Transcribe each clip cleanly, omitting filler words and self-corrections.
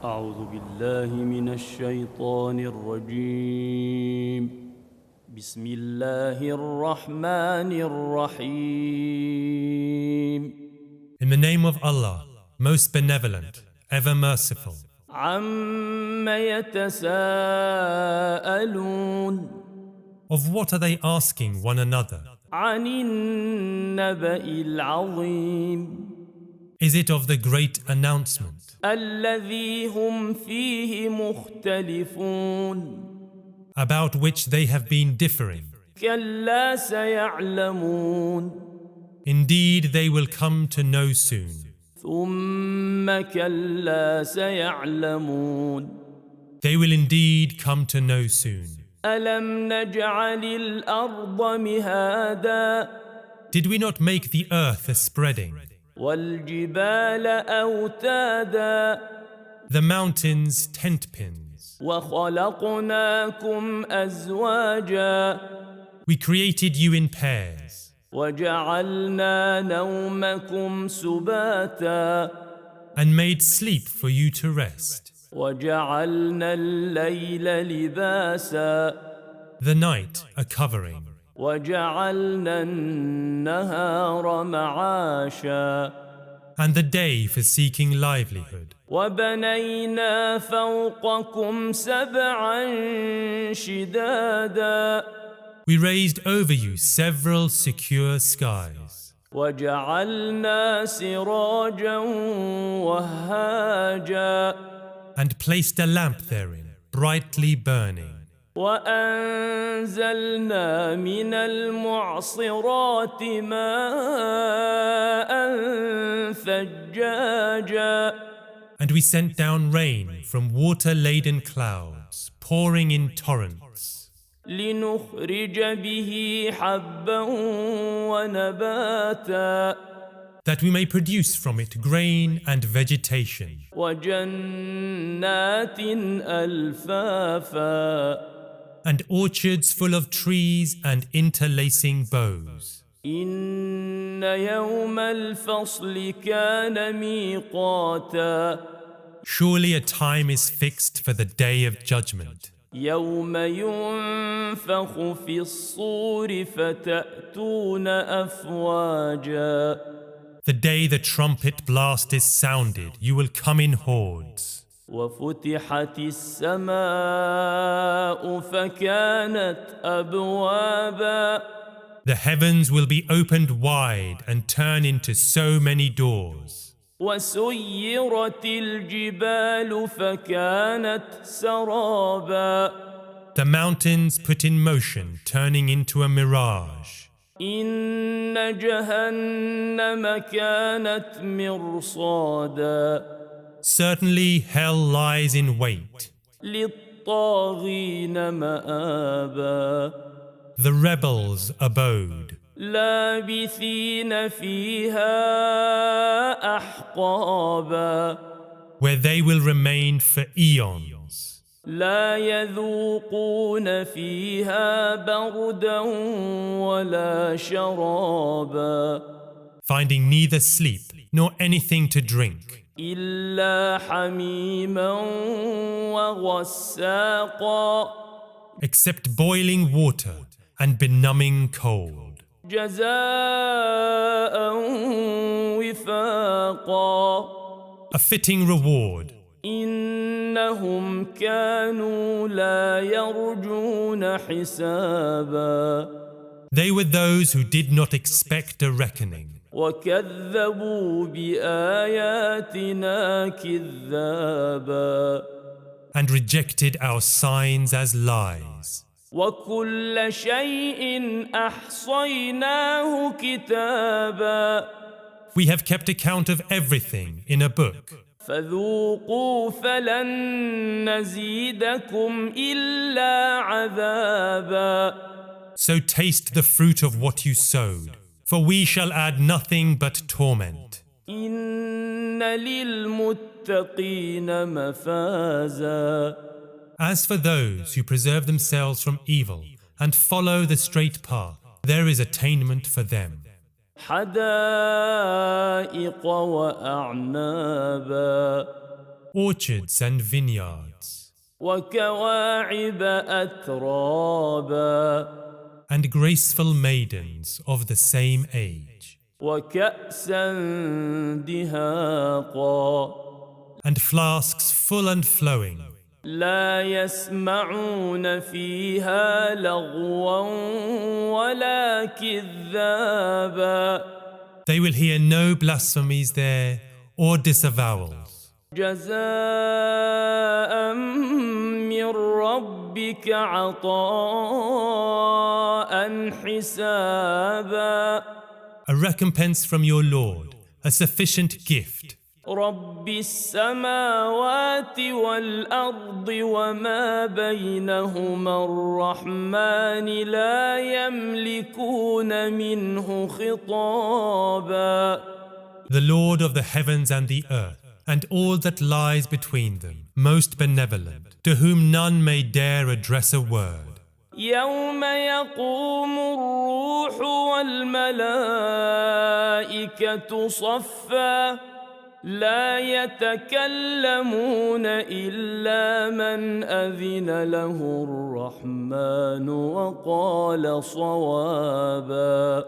أعوذ بالله من الشيطان الرجيم. بسم الله الرحمن الرحيم. In the name of Allah, most benevolent, ever merciful. عَمَّ يَتَسَاءَلُونَ. Of what are they asking one another? عَنِ النَّبَإِ الْعَظِيمِ. Is it of the great announcement? الَّذِي هُمْ فِيهِ مُخْتَلِفُونَ. About which they have been differing. كَلَّا سَيَعْلَمُونَ. Indeed, they will come to know soon. ثُمَّ كَلَّا سَيَعْلَمُونَ. They will indeed come to know soon. أَلَمْ نَجْعَلِ الْأَرْضَ مِهَادًا. Did we not make the earth a spreading? وَالْجِبَالَ أَوْتَادًا. The mountains tent pins. وَخَلَقْنَاكُمْ أَزْوَاجًا. We created you in pairs. وَجَعَلْنَا نَوْمَكُمْ سُبَاتًا. And made sleep for you to rest. وَجَعَلْنَا اللَّيْلَ لِبَاسًا. The night a covering. وَجَعَلْنَا النَّهَارَ مَعَاشًا. And the day for seeking livelihood. وَبَنَيْنَا فَوْقَكُمْ سَبْعًا شِدَادًا. We raised over you several secure skies. وَجَعَلْنَا سِرَاجًا وَهَّاجًا. And placed a lamp therein, brightly burning. وَأَنزَلْنَا مِنَ الْمُعْصِرَاتِ مَاءً ثَجَّاجًا. And we sent down rain from water-laden clouds, pouring in torrents. لِنُخْرِجَ بِهِ حَبًّا وَنَبَاتًا. That we may produce from it grain and vegetation. وَجَنَّاتٍ أَلْفَافًا. And orchards full of trees and interlacing boughs. إِنَّ يَوْمَ الْفَصْلِ كَانَ مِيقَاتًا. Surely a time is fixed for the day of judgment. يَوْمَ يُنفَخُ فِي الصُّورِ فَتَأْتُونَ أَفْوَاجًا. The day the trumpet blast is sounded, you will come in hordes. وَفُتِحَتِ السَّمَاءُ فَكَانَتْ أَبْوَابًا. The heavens will be opened wide and turn into so many doors. وَسُيِّرَتِ الْجِبَالُ فَكَانَتْ سَرَابًا. The mountains put in motion, turning into a mirage. إِنَّ جَهَنَّمَ كَانَتْ مِرْصَادًا. Certainly hell lies in wait. لِلطَّاغِينَ مَآبًا. The rebels' abode. لَابِثِينَ فِيهَا أَحْقَابًا. Where they will remain for eons. لا يذوقون فيها بردا ولا شرابا. Finding neither sleep nor anything to drink. إلا حميما وغساقا. Except boiling water and benumbing cold. جزاء وفاقا. A fitting reward. إنهم كانوا لا يرجون حسابا. They were those who did not expect a reckoning. وكذبوا بآياتنا كذابا. And rejected our signs as lies. وكل شيء أحصيناه كتابا. We have kept account of everything in a book. فذوقوا فلن نزيدكم إلا عذابا. So taste the fruit of what you sowed, for we shall add nothing but torment. إن للمتقين مفازا. As for those who preserve themselves from evil and follow the straight path, there is attainment for them. حدائق وأعنابا. orchards and vineyards, وكواعب أترابا and graceful maidens of the same age, وكأسا دهاقا and flasks full and flowing. لا يسمعون فيها لغوا ولا كذابا They will hear no blasphemies there or disavowals. جزاء من ربك عطاء حسابا A recompense from your Lord, a sufficient gift. رب السماوات والأرض وما بينهما الرحمن لا يملكون منه خطابا The Lord of the heavens and the earth, and all that lies between them, most benevolent, to whom none may dare address a word. يوم يقوم الروح والملائكة صفا لا يتكلمون إلا من أذن له الرحمن وقال صوابا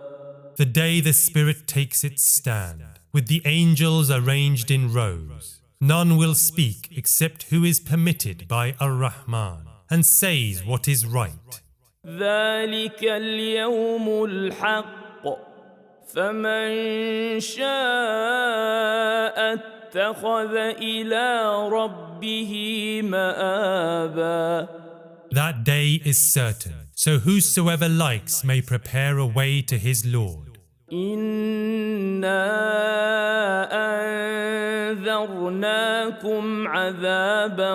The day the Spirit takes its stand, with the angels arranged in rows, none will speak except who is permitted by Ar-Rahman and says what is right. ذلك اليوم الحق فمن شاء اتخذ إلى ربه مآبا That day is certain, so whosoever likes may prepare a way to his Lord. إنا أنذرناكم عذابا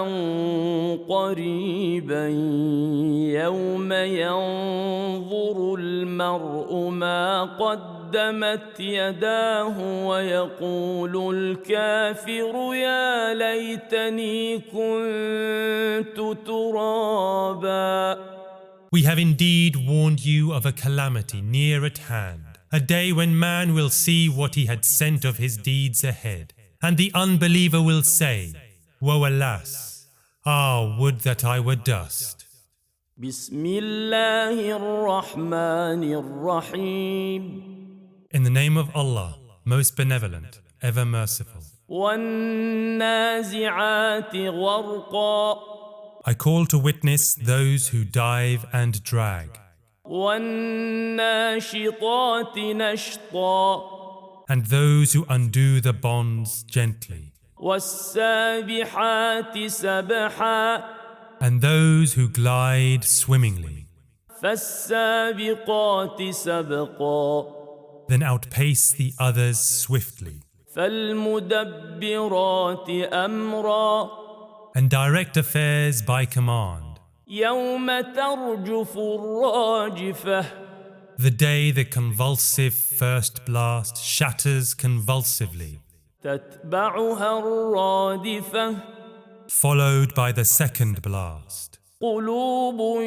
قريبا يوم ينظر المرء ما قدمت يداه ويقول الكافر يا ليتني كنت ترابا We have indeed warned you of a calamity near at hand, a day when man will see what he had sent of his deeds ahead, and the unbeliever will say, Woe alas! Ah, would that I were dust. بسم الله الرحمن الرحيم In the name of Allah, most benevolent, ever merciful. والنازعات غرقا I call to witness those who dive and drag, والناشطات نشطا and those who undo the bonds gently, والسابحات سبحا and those who glide swimmingly, فالسابقات سبقا then outpace the others swiftly, فالمدبرات أمرا and direct affairs by command. يوم ترجف الراجفة The day the convulsive first blast shatters convulsively, تتبعها الرادفة followed by the second blast. قلوب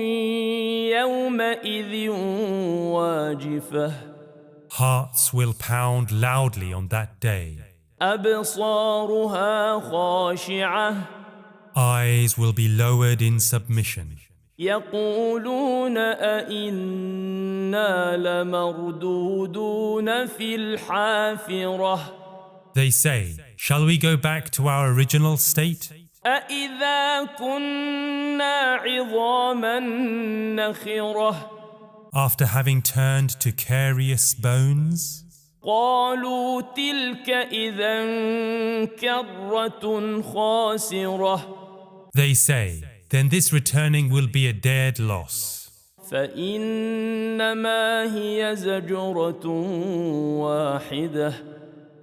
يومئذ واجفة Hearts will pound loudly on that day. أبصارها خاشعة Eyes will be lowered in submission. يقولون أئنا لمردودون في الحافرة They say, shall we go back to our original state? أئذا كنا عظاما نخرة After having turned to carious bones? قالوا تلك إذا كرة خاسرة They say, then this returning will be a dead loss. فإنما هي زجرة واحدة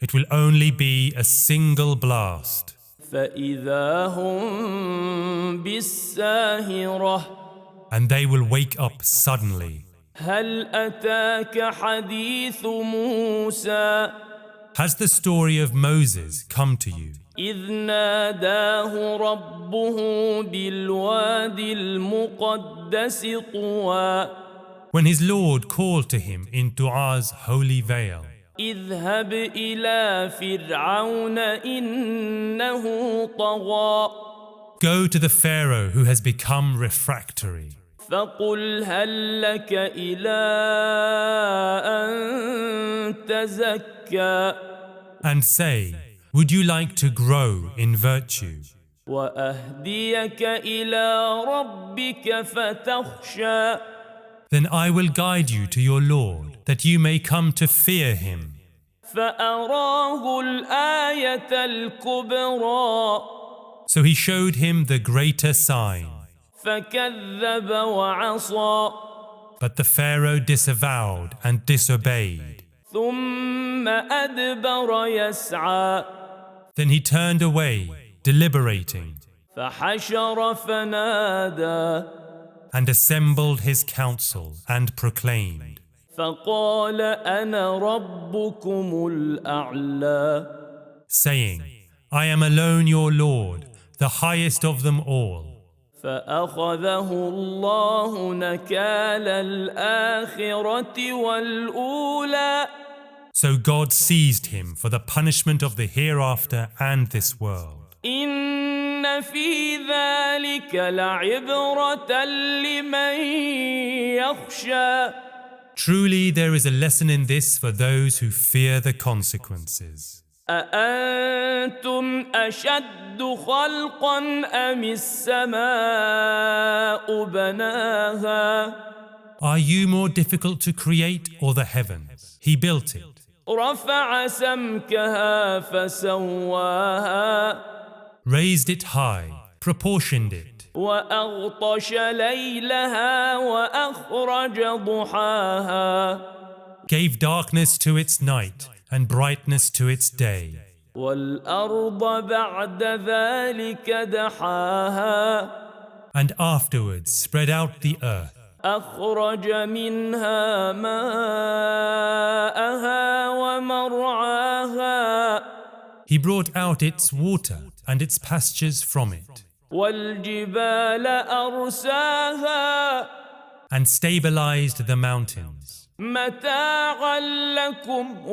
It will only be a single blast. فإذا هم بالساهرة And they will wake up suddenly. هل أتاك حديث موسى Has the story of Moses come to you? إذ ناداه ربه بالوادي المقدس طوى When his Lord called to him in Du'a's holy vale, اذهب إلى فرعون إنه طغى Go to the Pharaoh who has become refractory. فقل هل لك إلى أن تزكى And say, would you like to grow in virtue? وأهديك إلى ربك فتخشى Then I will guide you to your Lord, that you may come to fear him. فأراه الآية الكبرى So he showed him the greater sign. فكذب وعصى But the Pharaoh disavowed and disobeyed. ثم أدبر يسعى Then he turned away, deliberating, فحشر فنادى and assembled his council and proclaimed, فقال أنا ربكم الأعلى saying, I am alone your Lord, the highest of them all. فأخذه الله نكال الآخرة والأولى So God seized him for the punishment of the hereafter and this world. إن في ذلك لعبرة لمن يخشى Truly there is a lesson in this for those who fear the consequences. أأنتم أشد خلقا أم السماء بناها Are you more difficult to create or the heavens? He built it. رفع سمكها فسواها Raised it high, proportioned it, وأغطش ليلها وأخرج ضحاها gave darkness to its night and brightness to its day, والأرض بعد ذلك دحاها and afterwards spread out the earth, أخرج منها ماءها ومرعاها He brought out its water and its pastures from it, والجبال أرساها and stabilized the mountains, متاعا لكم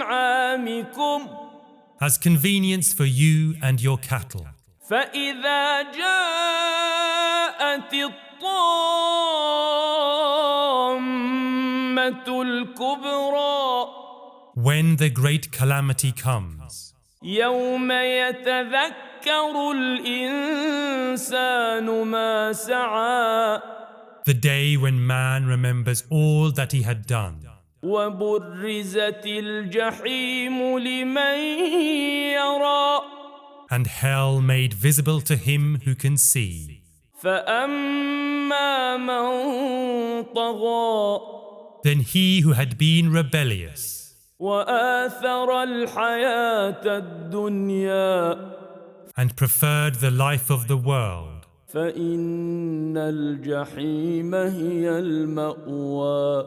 ولأنعامكم as convenience for you and your cattle. فإذا جاءت الطامة الكبرى When the great calamity comes, يوم يتذكر الإنسان ما سعى the day when man remembers all that he had done, وبرزت الجحيم لمن يرى and hell made visible to him who can see. فأما من طغى Then he who had been rebellious وآثر الحياة الدنيا and preferred the life of the world, فإن الجحيم هي المأوى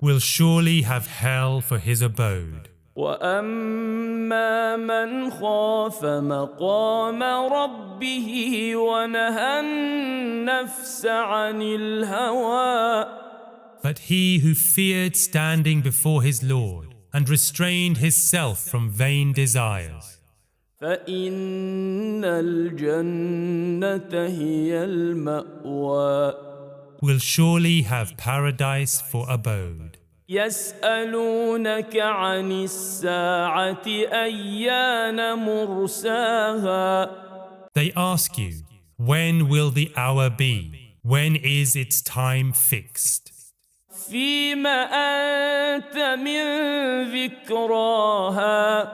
will surely have hell for his abode. وأما من خاف مقام ربه ونهى النفس عن الهوى But he who feared standing before his Lord and restrained his self from vain desires, فإن الجنة هي المأوى will surely have paradise for abode. يسألونك عن الساعة أيان مرساها They ask you, when will the hour be? When is its time fixed? فيما أنت من ذكراها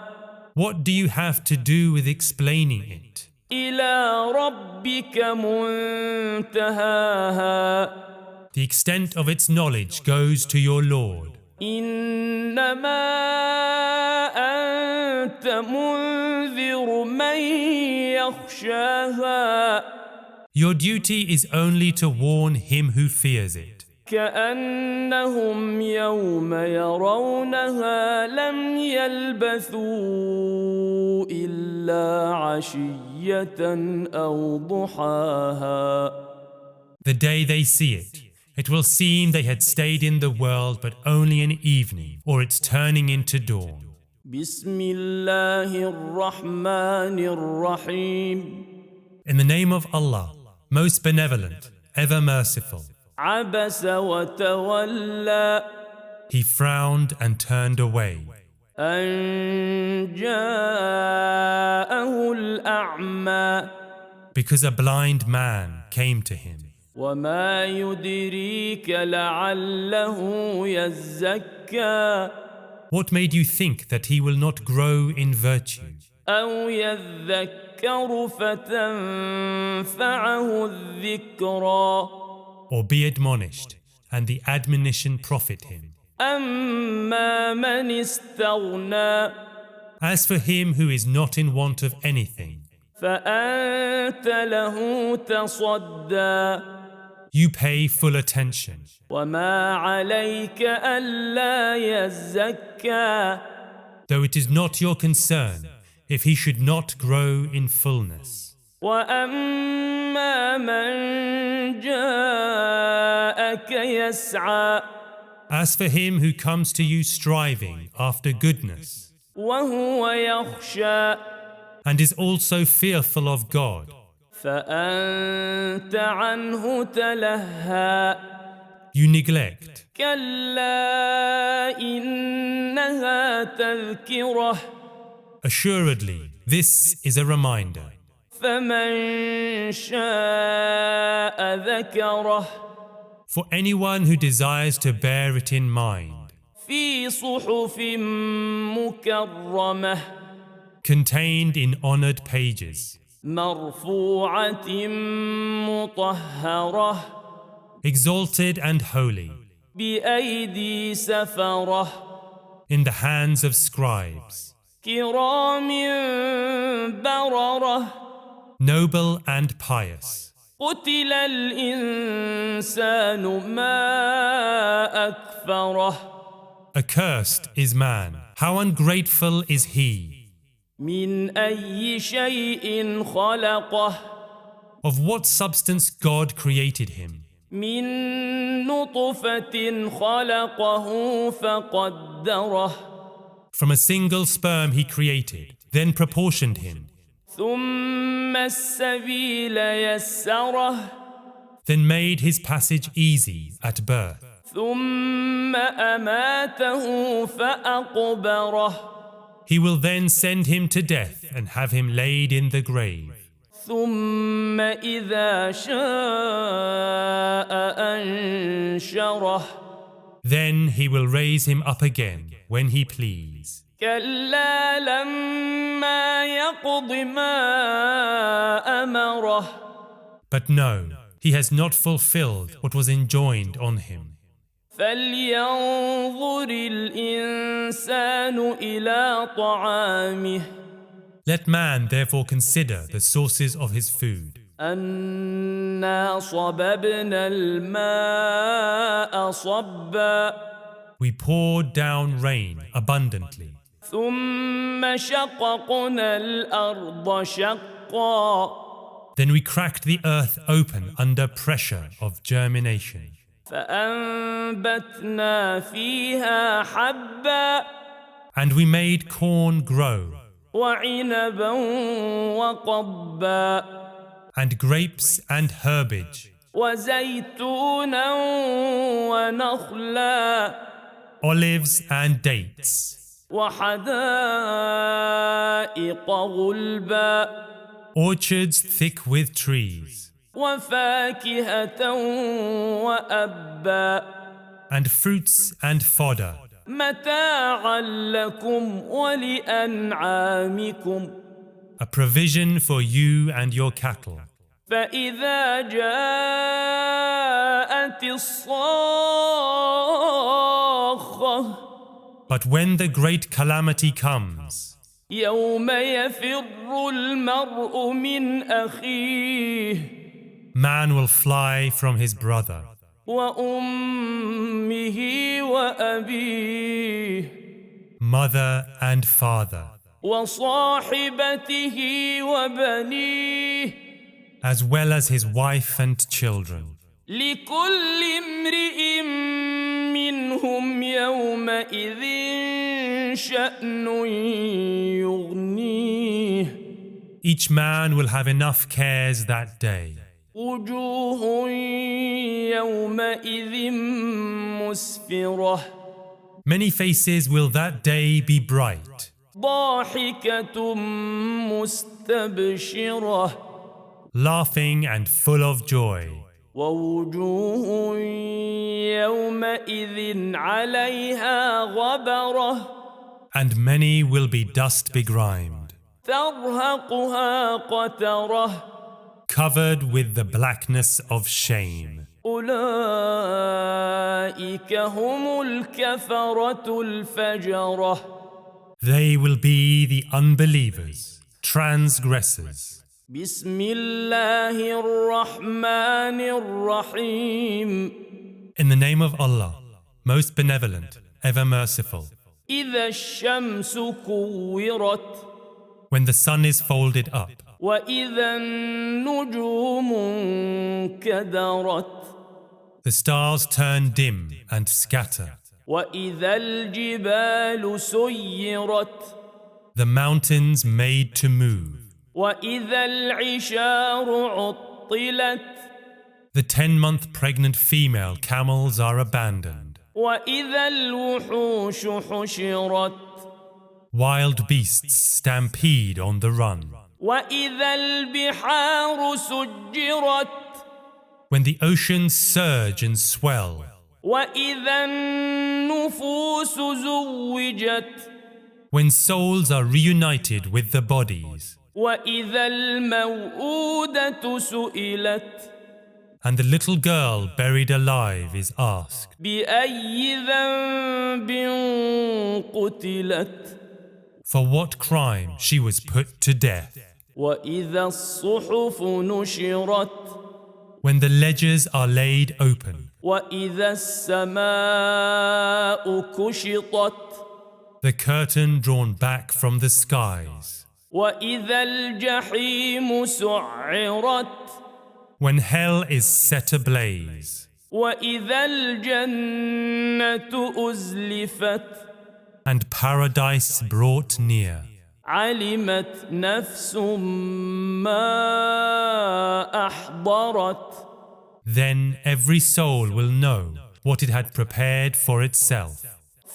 What do you have to do with explaining it? إلى ربك منتهاها The extent of its knowledge goes to your Lord. إنما أنت منذر من يخشاها Your duty is only to warn him who fears it. كأنهم يوم يرونها لم يلبثوا إلا عشية أو ضحاها The day they see it, It will seem they had stayed in the world but only an evening, or its turning into dawn. بسم الله الرحمن الرحيم. In the name of Allah, most benevolent, ever merciful. عبس وتولى. He frowned and turned away. أن جاءه الأعمى. Because a blind man came to him. وما يدريك لعله يزكى. What made you think that he will not grow in virtue? أو يذكر فتنفعه الذكرى. Or be admonished, and the admonition profit him. أما من استغنى. As for him who is not in want of anything, فأنت له تصدى. you pay full attention. وما عليك ألا يزكى. Though it is not your concern if he should not grow in fullness. وأما من جاءك يسعى. As for him who comes to you striving after goodness, وهو يخشى. and is also fearful of God, فأنت عنه تلهى. you neglect. كلا إنها تذكرة. Assuredly, this is a reminder. فمن شاء ذكره. For anyone who desires to bear it in mind, في صحف مكرمة. contained in honored pages, مرفوعة مطهرة. exalted and holy, بأيدي سفرة. in the hands of scribes, كرام بررة. noble and pious. قتل الإنسان ما أكفره. Accursed is man, how ungrateful is he. من أي شيء خلقه. Of what substance God created him. من نطفة خلقه فقدره. From a single sperm he created, then proportioned him. ثم السبيل يسره. Then made his passage easy at birth. ثم أماته فأقبره. He will then send him to death and have him laid in the grave. ثم إذا شاء أنشره. Then he will raise him up again when he please. كلا لما يقض ما أمره. But no, he has not fulfilled what was enjoined on him. فلينظر الإنسان إلى طعامه. Let man therefore consider the sources of his food. أنا صببنا الماء صبا. We poured down rain abundantly. ثم شققنا الأرض شقا. Then we cracked the earth open under pressure of germination. فأنبتنا فيها حبا. And we made corn grow, وعنبا وقبا. and grapes and herbage, وزيتونا ونخلا. olives and dates, وحدائق غلبا. orchards thick with trees, وفاكهة وأبا. and fruits and fodder, متاعا لكم ولأنعامكم. a provision for you and your cattle. فإذا جاءت الصاخة. But when the great calamity comes, يوم يفر المرء من أخيه. man will fly from his brother, وأمه وأبيه. mother and father, وصاحبته وبنيه. as well as his wife and children. لكل امرئ منهم يومئذ شأن يغنيه. Each man will have enough cares that day. وجوه يومئذ مسفرة. Many faces will that day be bright, ضاحكة مستبشرة. laughing and full of joy. ووجوه يومئذ عليها غبرة. And many will be dust begrimed, ترهقها قترة. covered with the blackness of shame. أولئك هم الكفرة الفجرة. They will be the unbelievers, transgressors. بسم الله الرحمن الرحيم. In the name of Allah, most benevolent, ever merciful. إذا الشمس كورت. When the sun is folded up, وإذا النجوم انكدرت. the stars turn dim and scatter. وإذا الجبال سيرت. The mountains made to move. وإذا العشار عطلت. The 10-month pregnant female camels are abandoned. وإذا الوحوش حشرت. Wild beasts stampede on the run. وإذا البحار سجرت. When the oceans surge and swell. وإذا النفوس زوجت. When souls are reunited with the bodies. وإذا الموءودة سئلت. And the little girl buried alive is asked, بأي ذنب قتلت. for what crime she was put to death. وإذا الصحف نشرت. When the ledgers are laid open. وإذا السماء كشطت. The curtain drawn back from the skies. وإذا الجحيم سعرت. When hell is set ablaze. وإذا الجنة أزلفت. And paradise brought near. علمت نفس ما أحضرت. Then every soul will know what it had prepared for itself.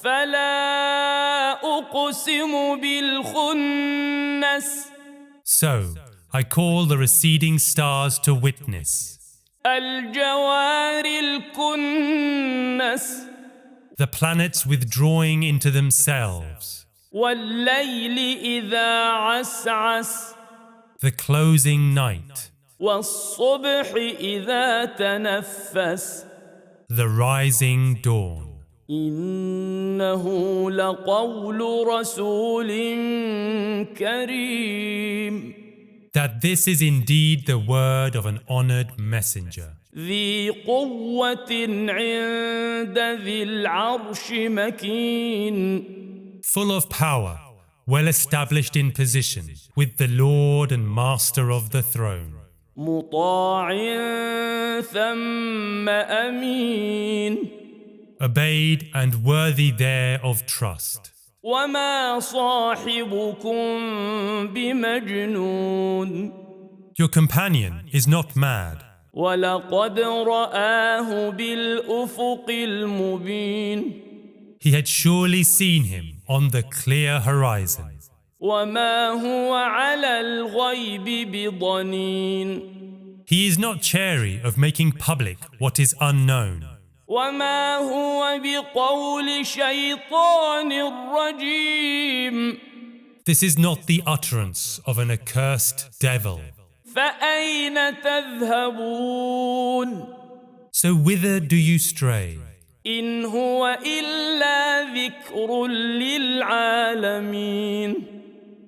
فلا أقسم بالخنس. So I call the receding stars to witness. الجوار الكنس. The planets withdrawing into themselves. والليل إذا عسعس. The closing night. والصبح إذا تنفس. The rising dawn. إنه لقول رسول كريم. That this is indeed the word of an honored messenger. ذي قوة عند ذي العرش مكين. Full of power, well established in position, with the Lord and Master of the throne. مطاع ثم أمين. Obeyed and worthy there of trust. وما صاحبكم بمجنون. Your companion is not mad. ولقد رآه بالأفق المبين. He had surely seen him on the clear horizon. وما هو على الغيب بضنين. He is not chary of making public what is unknown. وما هو بقول شيطان رجيم. This is not the utterance of an accursed devil. فأين تذهبون. So whither do you stray? إن هو إلا ذكر للعالمين.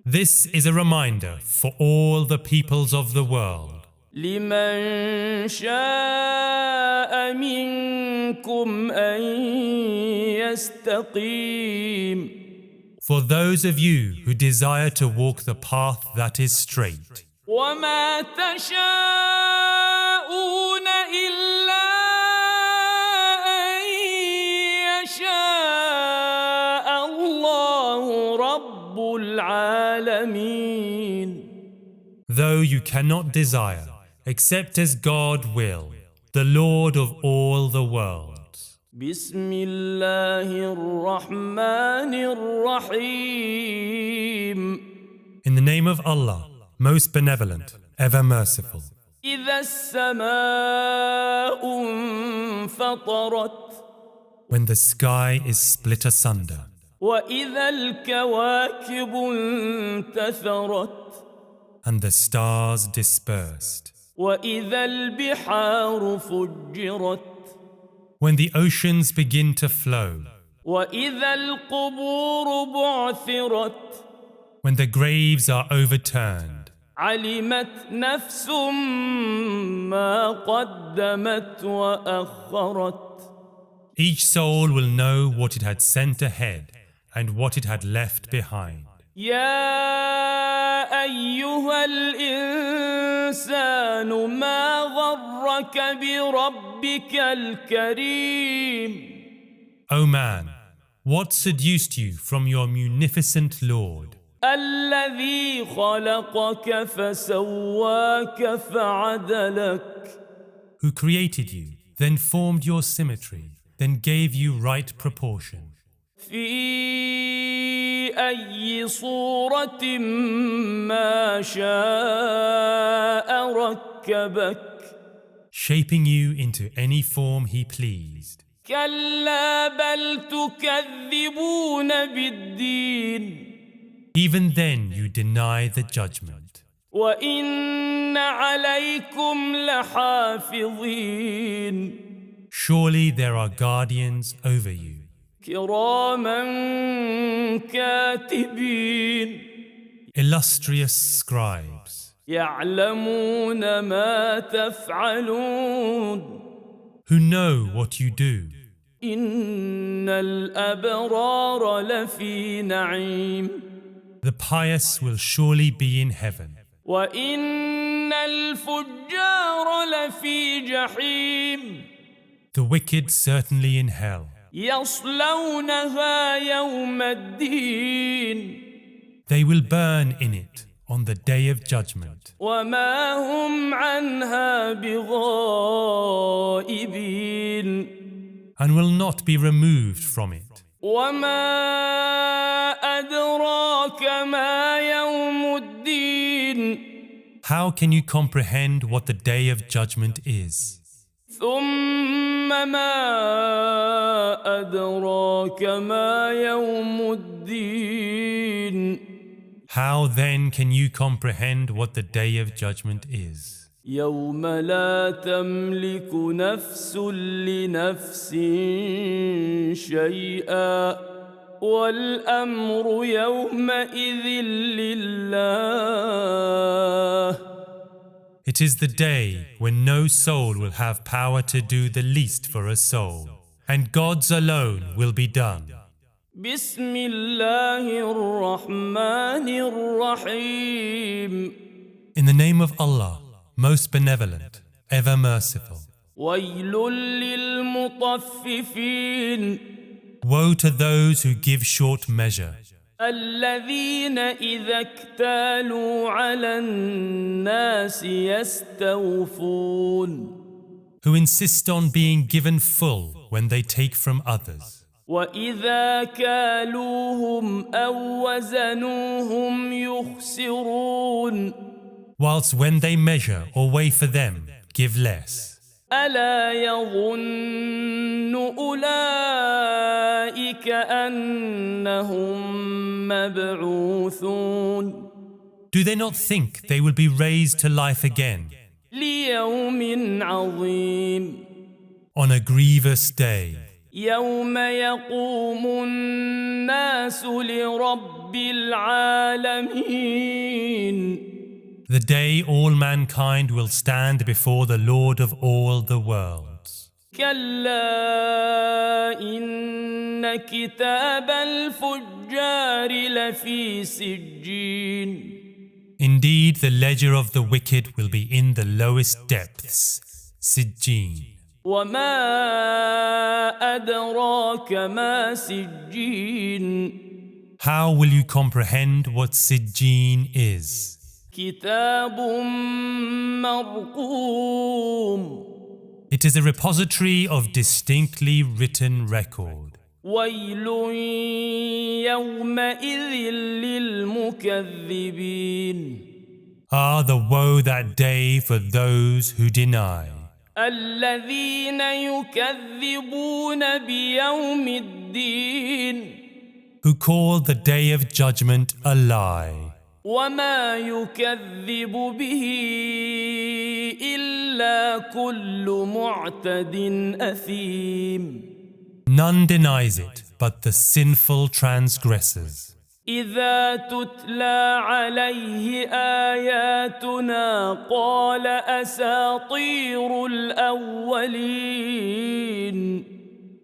This is a reminder for all the peoples of the world. لمن شاء منكم أن يستقيم. For those of you who desire to walk the path that is straight. وما تشاءون إلا though you cannot desire, except as God will, the Lord of all the worlds. بسم الله الرحمن الرحيم. In the name of Allah, most benevolent, ever merciful. إذا السماء انفطرت When the sky is split asunder, وإذا الكواكب انتثرت and the stars dispersed, وإذا البحار فجرت when the oceans begin to flow, وإذا القبور بعثرت when the graves are overturned, علمت نفس ما قدمت وأخرت. each soul will know what it had sent ahead and what it had left behind. يا أيها الإنسان ما غرك بربك الكريم. O man, what seduced you from your munificent Lord, الذي خلقك فسواك فعدلك. who created you, then formed your symmetry, then gave you right proportion, في أي صورة ما شاء ركبك. shaping you into any form he pleased. كلا بل تكذبون بالدين Even then you deny the judgment. وإن عليكم لحافظين Surely there are guardians over you, كراما كاتبين illustrious scribes, يعلمون ما تفعلون. who know what you do. إن الأبرار لفي نعيم The pious will surely be in heaven, وإن الفجار لفي جحيم the wicked certainly in hell. يصلونها يوم الدين They will burn in it on the day of judgment, وما هم عنها بغائبين and will not be removed from it. وما أدراك ما يوم الدين How can you comprehend what the day of judgment is? ثم ما أدراك ما يوم الدين How then can you comprehend what the day of judgment is? يوم لا تملك نفس لنفس شيئا والأمر يومئذ لله. It is the day when no soul will have power to do the least for a soul, and God's alone will be done. بسم الله الرحمن الرحيم. In the name of Allah, most benevolent, ever merciful. ويل للمطففين Woe to those who give short measure, الذين إذا اكتالوا على الناس يستوفون who insist on being given full when they take from others, وإذا كالوهم أو وزنوهم يخسرون whilst when they measure or weigh for them, give less. ألا يظن أولئك أنهم مبعوثون Do they not think they will be raised to life again ليوم عظيم on a grievous day, يوم يقوم الناس لرب العالمين the day all mankind will stand before the Lord of all the worlds? كلا إن كتاب الفجار لفي سجين Indeed, the ledger of the wicked will be in the lowest depths, Sijjin. وما أدراك ما سجين How will you comprehend what Sijjin is? كتاب مرقوم. It is a repository of distinctly written record. ويل يومئذ للمكذبين. The woe that day for those who deny. الذين يكذبون بيوم الدين. Who call the day of judgment a lie. وما يكذب به إلا كل معتد أثيم. None denies it but the sinful transgressors. إذا تتلى عليه آياتنا قال أساطير الأولين.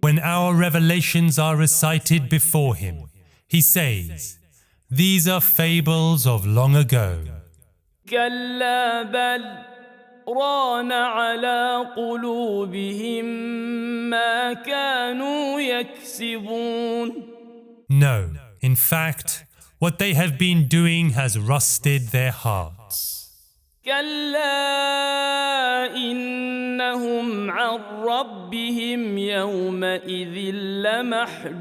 When our revelations are recited before him, he says, "These are fables of long ago." كلا بل ران على قلوبهم ما كانوا يكسبون. No, in fact, what they have been doing has rusted their hearts. كلا إنهم عن ربهم يومئذ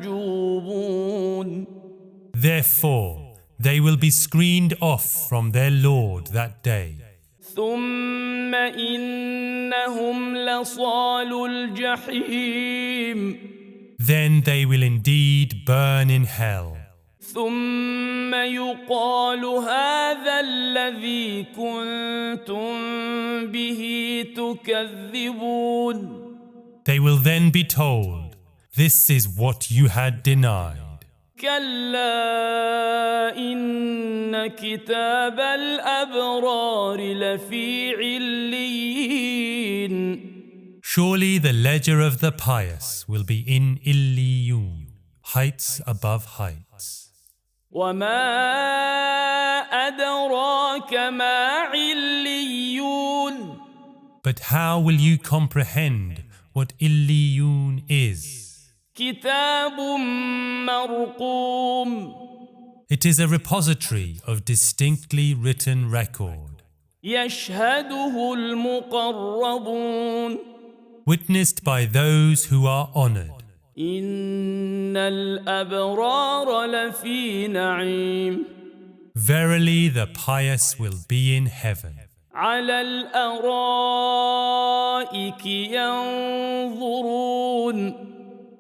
لمحجوبون. Therefore, they will be screened off from their Lord that day. ثم إنهم لصالو الجحيم. Then they will indeed burn in hell. ثم يقال هذا الذي كنتم به تكذبون. They will then be told, "This is what you had denied." كلا إن كتاب الأبرار لفي عليين. Surely the ledger of the pious will be in Illiyun, heights above heights. وما أدراك ما عليون. But how will you comprehend what Illiyun is? كتاب مرقوم. It is a repository of distinctly written record, يشهده المقربون. witnessed by those who are honored. إن الأبرار لفي نعيم. Verily the pious will be in heaven. على الأرائك ينظرون.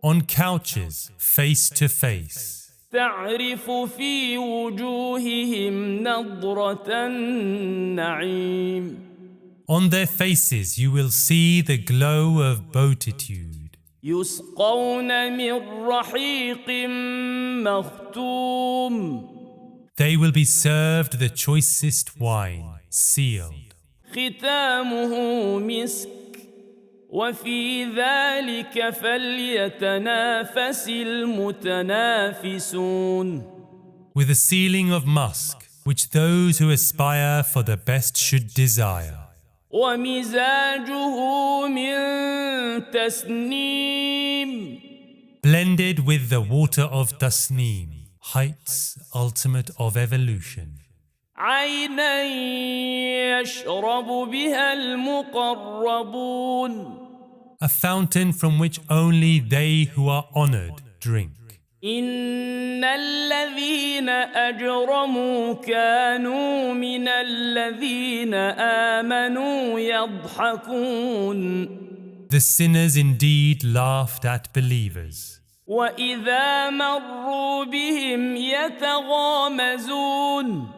On couches, face to face. تعرف في وجوههم نضرة النعيم. On their faces you will see the glow of beatitude. يسقون من رحيق مختوم. They will be served the choicest wine, sealed. ختامه مسك وفي ذلك فليتنافس المتنافسون. With a sealing of musk, which those who aspire for the best should desire. ومزاجه من تسنيم. Blended with the water of tasneem, heights ultimate of evolution. عينا يشرب بها المقربون. A fountain from which only they who are honored drink. إن الذين أجرموا كانوا من الذين آمنوا يضحكون. The sinners indeed laughed at believers. وإذا مروا بهم يتغامزون.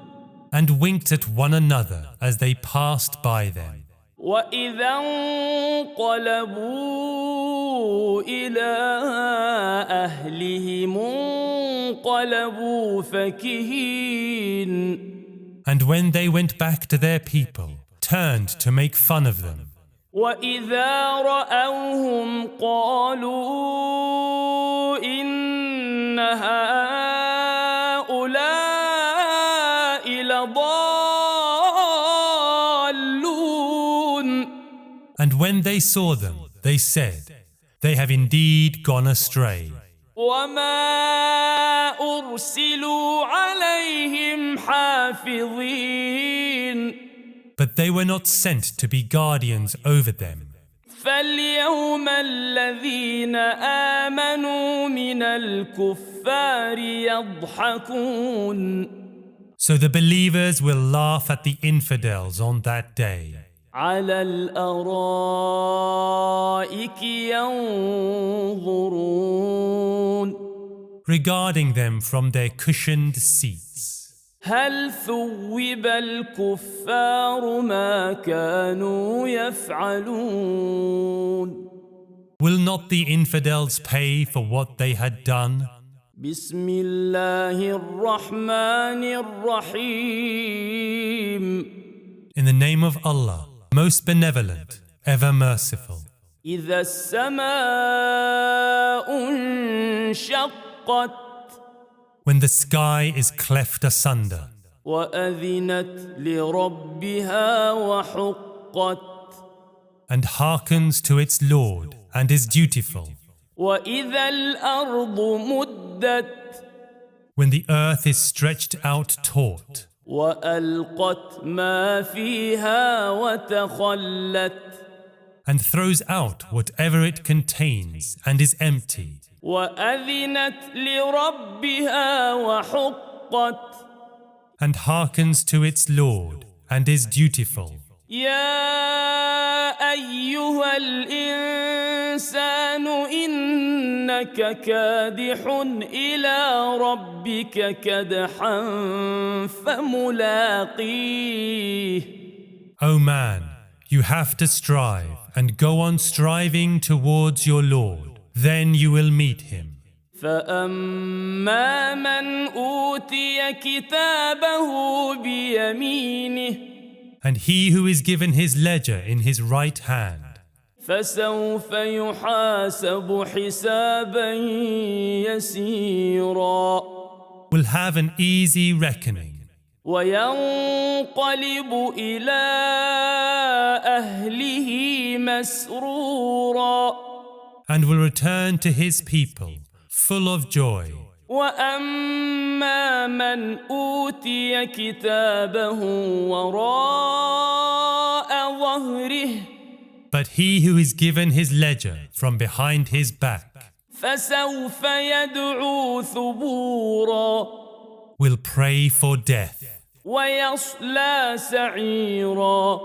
And winked at one another as they passed by them. وإذا انقلبوا إلى أهلهم انقلبوا فكهين. And when they went back to their people, turned to make fun of them. وإذا رأوهم قالوا إن هؤلاء لضالون. And when they saw them, they said, "They have indeed gone astray." وما أرسلوا عليهم حافظين. But they were not sent to be guardians over them. فاليوم الذين آمنوا من الكفار يضحكون. So the believers will laugh at the infidels on that day. على الأرائك ينظرون. Regarding them from their cushioned seats. هل ثوب الكفار ما كانوا يفعلون. Will not the infidels pay for what they had done? بسم الله الرحمن الرحيم. In the name of Allah, most benevolent, ever merciful. إذا السماء انشقت. When the sky is cleft asunder. وأذنت لربها وحقت. And hearkens to its Lord and is dutiful. وإذا الأرض مدت. When the earth is stretched out taut. وألقت ما فيها وتخلت. And throws out whatever it contains and is empty. وأذنت لربها وحقت. And hearkens to its Lord and is dutiful. يا أيها الإنسان إنك كادح إلى ربك كدحا فملاقيه. O man, you have to strive and go on striving towards your Lord. Then you will meet him. فأما من أوتي كتابه بيمينه. And he who is given his ledger in his right hand. فسوف يحاسب حسابا يسيرا. Will have an easy reckoning. وينقلب إلى أهله مسرورا. And will return to his people full of joy. وأما من أوتي كتابه وراء ظهره. But he who is given his ledger from behind his back. فسوف يدعو ثبورا. Will pray for death. ويصلى سعيرا.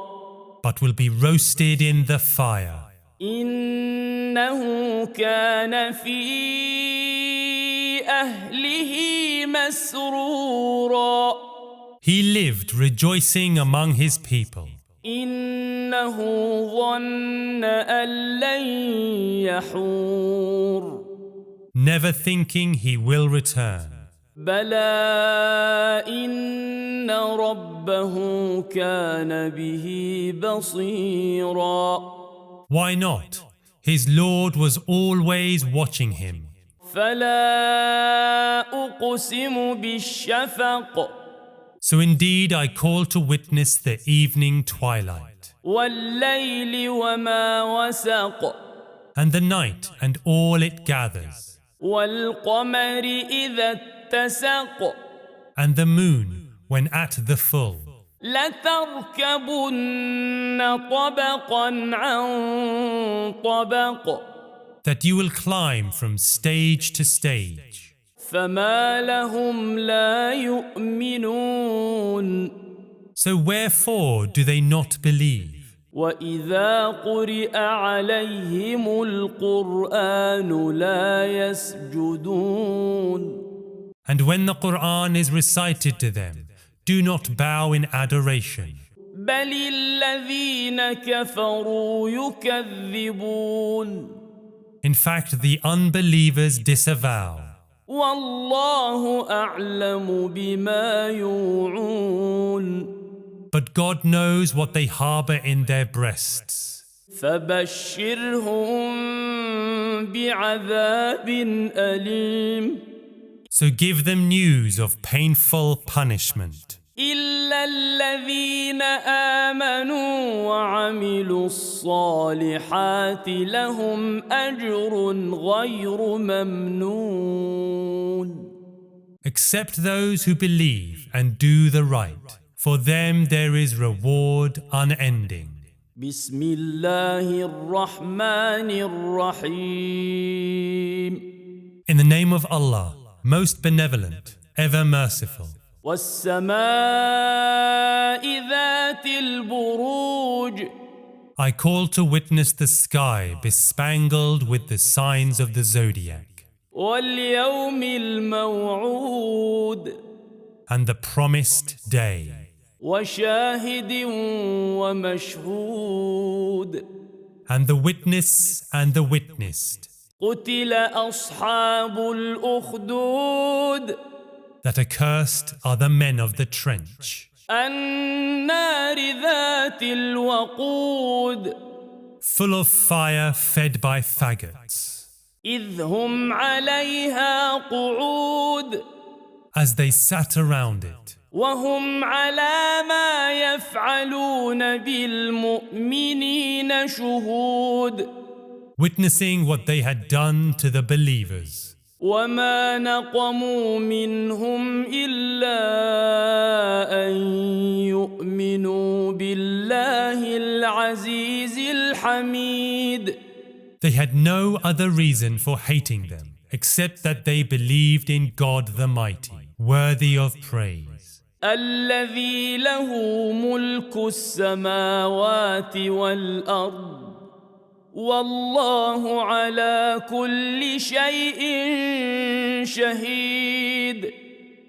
But will be roasted in the fire. إنه كان في أهله مسرورا. He lived rejoicing among his people. إنه ظن أن لن يحور. Never thinking he will return. بلى إن ربه كان به بصيرا. Why not? His Lord was always watching him. فلا أقسم بالشفق. So indeed I call to witness the evening twilight. والليل وما وسق. And the night and all it gathers. والقمر إذا اتسق. And the moon when at the full. لتركبن طبقا عن طبق. That you will climb from stage to stage. فما لهم لا يؤمنون. So wherefore do they not believe? وإذا قرئ عليهم القرآن لا يسجدون. And when the Qur'an is recited to them, do not bow in adoration. بل الذين كفروا يكذبون. In fact, the unbelievers disavow. والله أعلم بما يوعون. But God knows what they harbor in their breasts. فبشرهم بعذاب أليم. So give them news of painful punishment. إلا الذين آمنوا وعملوا الصالحات لهم أجر غير ممنون. Except those who believe and do the right, for them there is reward unending. بسم الله الرحمن الرحيم. In the name of Allah, most benevolent, ever merciful. والسماء ذات البروج. I call to witness the sky bespangled with the signs of the zodiac, واليوم الموعود. and the promised day, وشاهد ومشهود. and the witness and the witnessed, قتل أصحاب الأخدود. that accursed are the men of the trench, النار ذات الوقود. full of fire fed by faggots, إذ هم عليها قعود. as they sat around it, وهم على ما يفعلون بالمؤمنين شهود. witnessing what they had done to the believers. وما نقموا منهم إلا أن يؤمنوا بالله العزيز الحميد. They had no other reason for hating them except that they believed in God the Mighty, worthy of praise. الذي له ملك السماوات والأرض والله على كل شيء شهيد.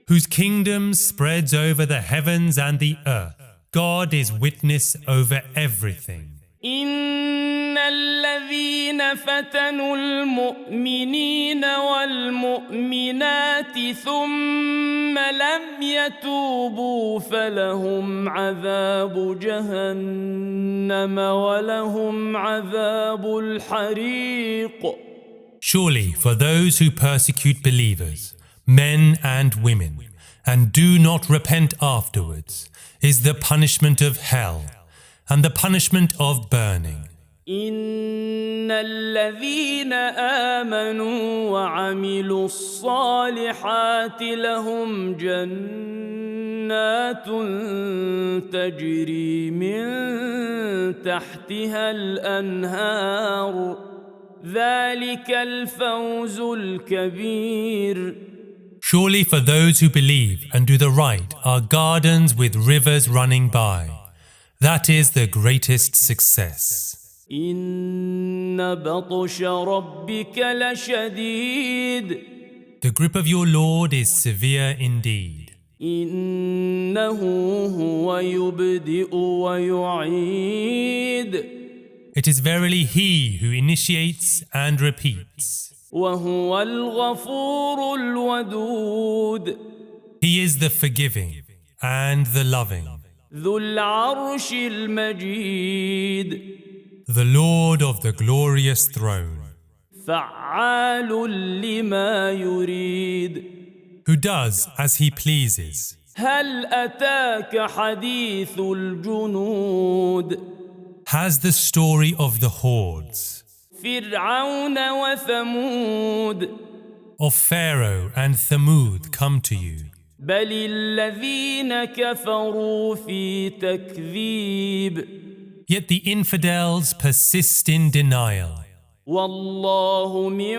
Whose kingdom spreads over the heavens and the earth. God is witness over everything. إن الذين فتنوا المؤمنين والمؤمنات ثم لم يتوبوا فلهم عذاب جهنم ولهم عذاب الحريق. Surely for those who persecute believers, men and women, and do not repent afterwards, is the punishment of hell and the punishment of burning. إن الذين آمنوا وعملوا الصالحات لهم جنات تجري من تحتها الأنهار ذلك الفوز الكبير. Surely for those who believe and do the right are gardens with rivers running by. That is the greatest success. إن بطش ربك لشديد. The grip of your Lord is severe indeed. إنه هو يبدئ ويعيد. It is verily He who initiates and repeats. وهو الغفور الودود. He is the forgiving and the loving, ذو العرش المجيد. the Lord of the glorious throne, فعال لما يريد. who does as He pleases. هل أتاك حديث الجنود. Has the story of the hordes, فرعون وثمود. of Pharaoh and Thamud come to you? بل الذين كفروا في تكذيب. Yet the infidels persist in denial. والله من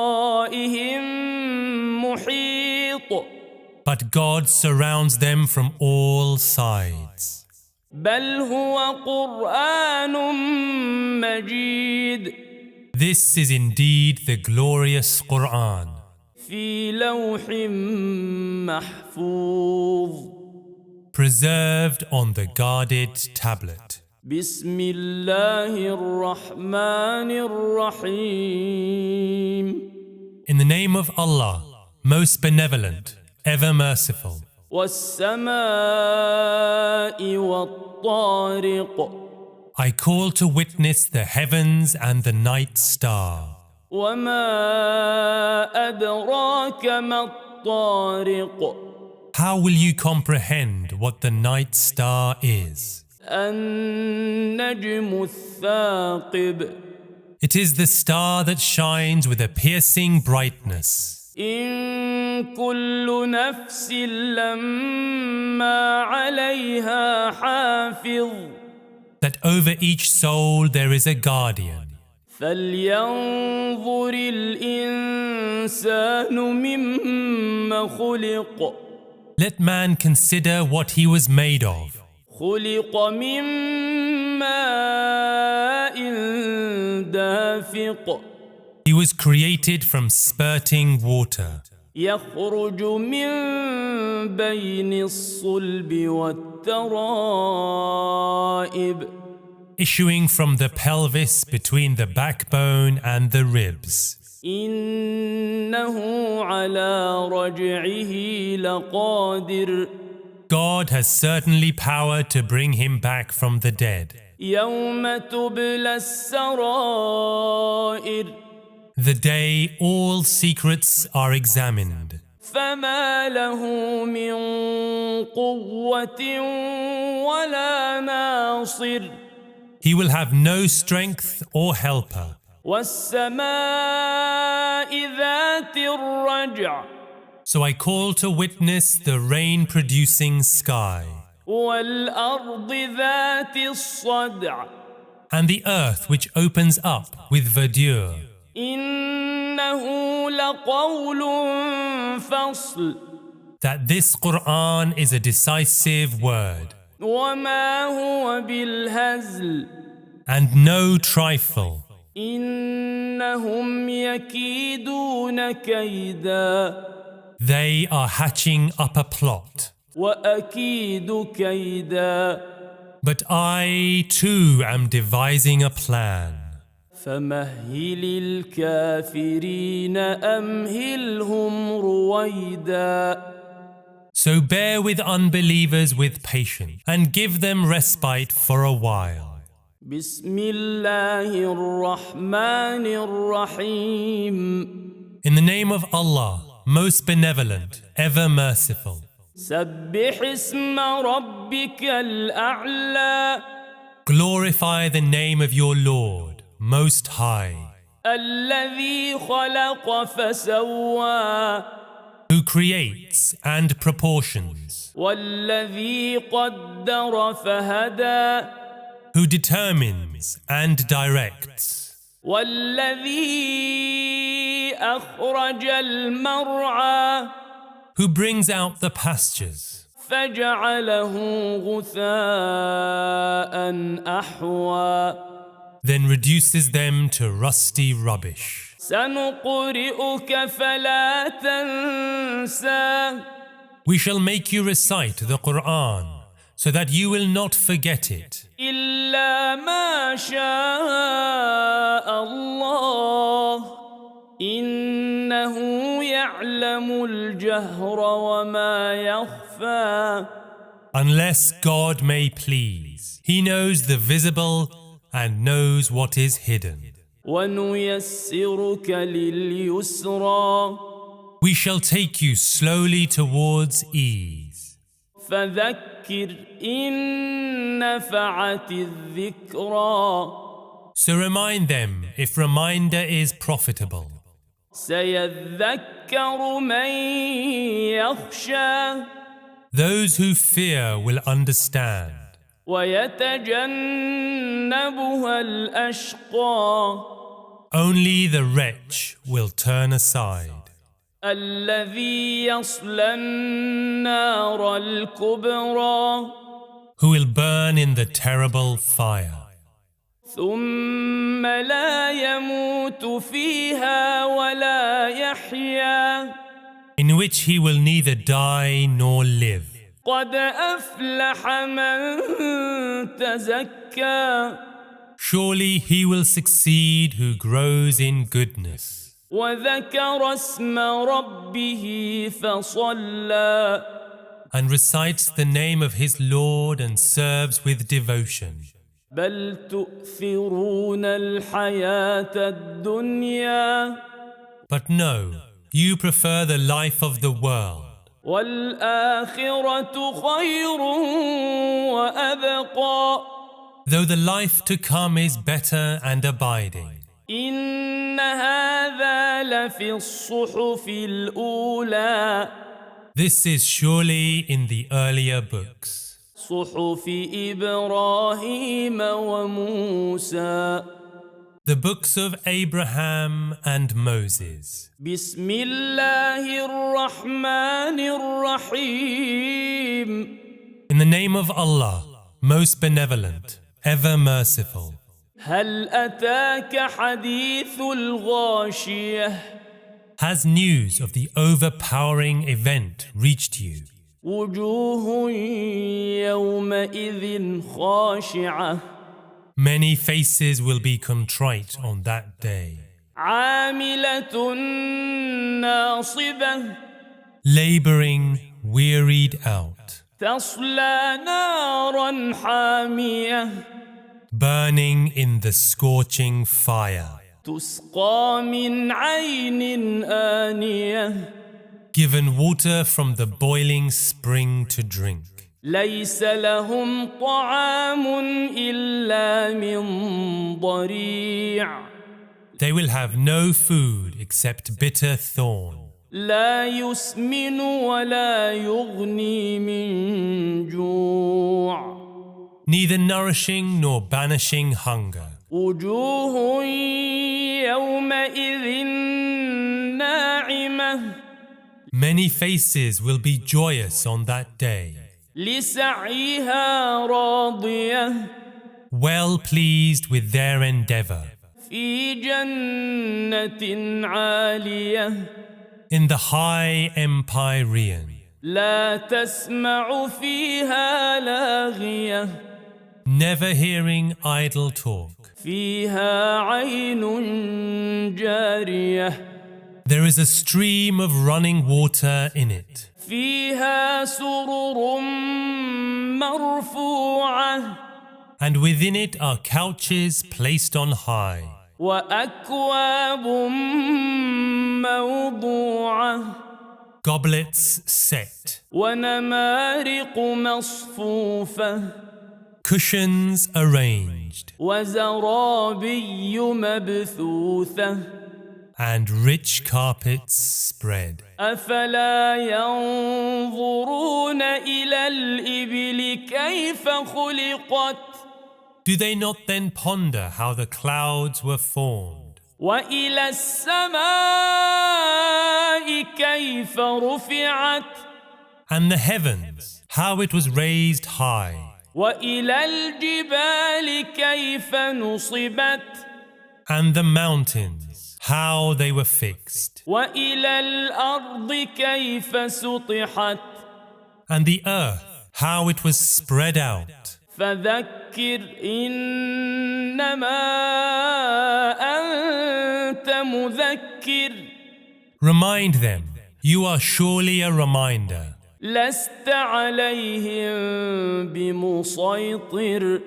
ورائهم محيط. But God surrounds them from all sides. بل هو قرآن مجيد. This is indeed the glorious Qur'an, في لوح محفوظ. preserved on the guarded tablet. بسم الله الرحمن الرحيم. In the name of Allah, most benevolent, ever merciful. والسماء والطارق. I call to witness the heavens and the night star. وما أدراك ما الطارق. How will you comprehend what the night star is? النجم الثاقب It is the star that shines with a piercing brightness. إن كل نفس لما عليها حافظ That over each soul there is a guardian. فلينظر الإنسان مما خلق Let man consider what he was made of. خلق من ماء دافق He was created from spurting water, يخرج من بين الصلب والترائب issuing from the pelvis between the backbone and the ribs. إنه على رجعه لقادر God has certainly power to bring him back from the dead. يوم تبلى السرائر The day all secrets are examined. فما له من قوة ولا ناصر He will have no strength or helper. والسماء ذات الرجع So I call to witness the rain-producing sky والأرض ذات الصدع and the earth which opens up with verdure. إنه لقول فصل That this Qur'an is a decisive word وما هو بالهزل and no trifle. إنهم يكيدون كيدا They are hatching up a plot. وأكيد كيدا But I too am devising a plan. فمهل الكافرين أمهلهم رويدا So bear with unbelievers with patience and give them respite for a while. بسم الله الرحمن الرحيم In the name of Allah, most benevolent, ever merciful. سبح اسم ربك الأعلى Glorify the name of your Lord, most high, الذي خلق فسوى who creates and proportions, والذي قدر فهدى who determines and directs, والذي أخرج المرعى who brings out the pastures, فجعله غثاء أحوى then reduces them to rusty rubbish. سنقرئك فلا تنسى We shall make you recite the Qur'an so that you will not forget it, إلا ما شاء الله إنه يعلم الجهر وما يخفى unless God may please. He knows the visible and knows what is hidden. ونيسرك لليسرى We shall take you slowly towards ease. فذكر إن نفعت الذكرى So remind them if reminder is profitable. سيذكر من يخشى Those who fear will understand. ويتجنبها الأشقى Only the wretch will turn aside. الذي يصلى النار الكبرى Who will burn in the terrible fire. ثم لا يموت فيها ولا يحيا In which he will neither die nor live. قد أفلح من تزكى Surely he will succeed who grows in goodness وذكر اسم ربه فصلى and recites the name of his Lord and serves with devotion. بل تؤثرون الحياة الدنيا But no, you prefer the life of the world والآخرة خير وأبقى Though the life to come is better and abiding. إن هذا لفي الصحف الأولى This is surely in the earlier books. صحف إبراهيم وموسى The books of Abraham and Moses. بسم الله الرحمن الرحيم In the name of Allah, most benevolent, ever merciful. هل أتاك حديث الغاشية Has news of the overpowering event reached you? وجوه يومئذ خاشعة Many faces will be contrite on that day. عاملة ناصبة Laboring, wearied out. تصلى نارا حامية Burning in the scorching fire. تسقى من عين آنية Given water from the boiling spring to drink. ليس لهم طعام إلا من ضريع They will have no food except bitter thorn. لا يسمن ولا يغني من جوع Neither nourishing nor banishing hunger. وجوه يومئذ ناعمة Many faces will be joyous on that day. لسعيها راضية Well pleased with their endeavor. في جنة عالية In the high empyrean. لا تسمع فيها لاغية Never hearing idle talk. فيها عين جارية There is a stream of running water in it. فيها سرر مرفوعة And within it are couches placed on high. وأكواب موضوعة Goblets set. ونمارق مصفوفة Cushions arranged. وزرابي مبثوثة And rich carpets spread. أفلا ينظرون إلى الإبل كيف خلقت Do they not then ponder how the clouds were formed? وإلى السماء كيف رفعت And the heavens, how it was raised high. وإلى الجبال كيف نصبت And the mountains, how they were fixed. وإلى الأرض كيف سطحت And the earth, how it was spread out. فذكر إنما أنت مذكر Remind them, you are surely a reminder. لست عليهم بمسيطر